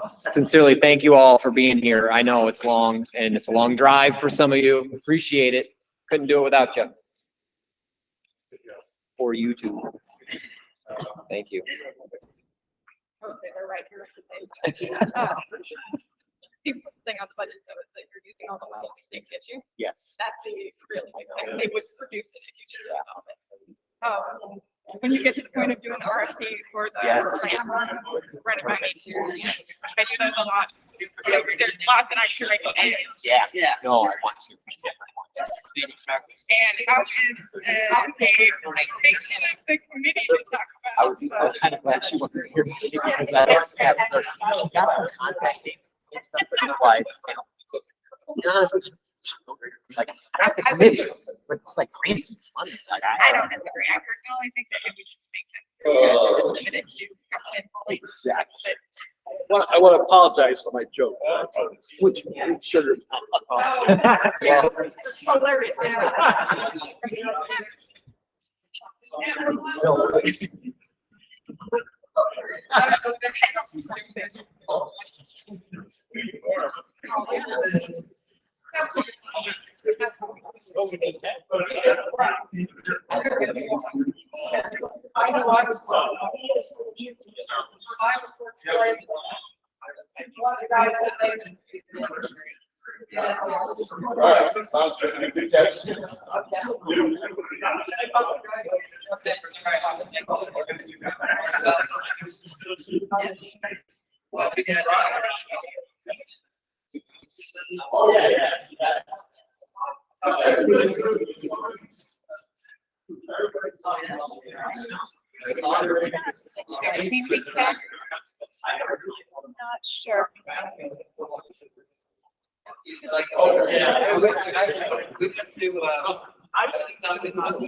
A: Sincerely, thank you all for being here. I know it's long and it's a long drive for some of you. Appreciate it. Couldn't do it without you. For you too. Thank you.
C: Okay, they're right here. Thing on the budget, so it's like you're using all the money to get you.
A: Yes.
C: That's the really big thing. They would produce it if you did it. When you get to the point of doing RFP for the
A: Yes.
C: plan, run it by me too. I do those a lot. There's lots that I should make.
A: Yeah. No, I want to.
C: And how is the committee to talk
A: I
C: about?
A: was kind of glad she wasn't here because I don't have her. She got some contact data and stuff, but otherwise, honestly, like I have the committee, but it's like crazy money. Like
C: I don't disagree. I personally think that it would just make sense to limit it to government only.
A: Exactly.
I: I want to apologize for my joke.
A: Which sugar?
C: Yeah. Hilarious.
E: I know I was. Guys said they.
I: All right, sounds good. Good catch. Oh, yeah.
H: Not sure.
I: Oh, yeah.
J: We went to, something on the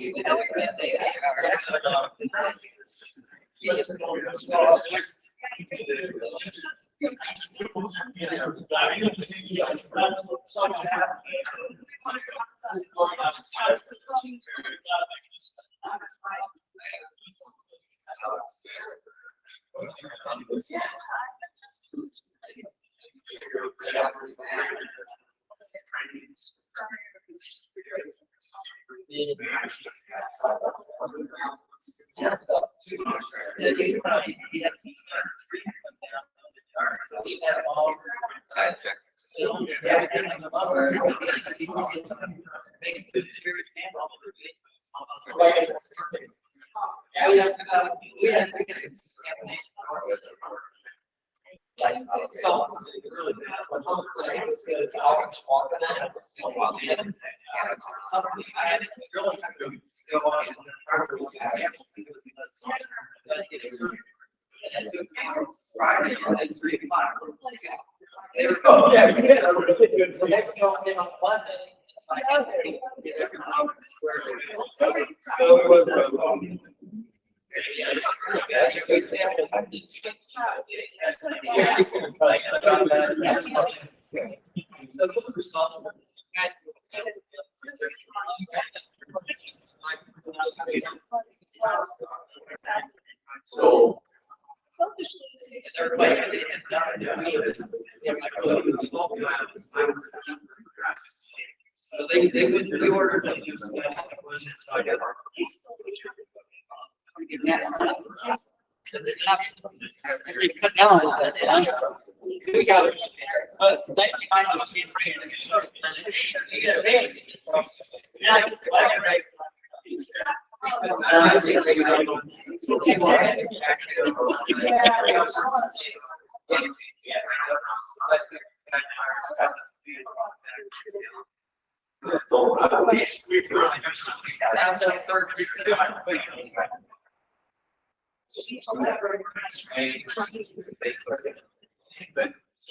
J: Oh, yeah, you had a really good, so they go in on Monday. It's like, so the results, guys.
G: So.
J: So they would reorder them. Cut down on that. We got it. You get a baby. Yeah, it's right.
G: So at least we've really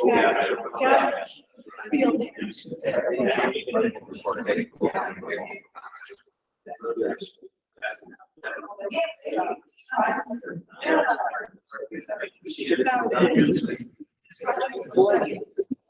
C: Yeah.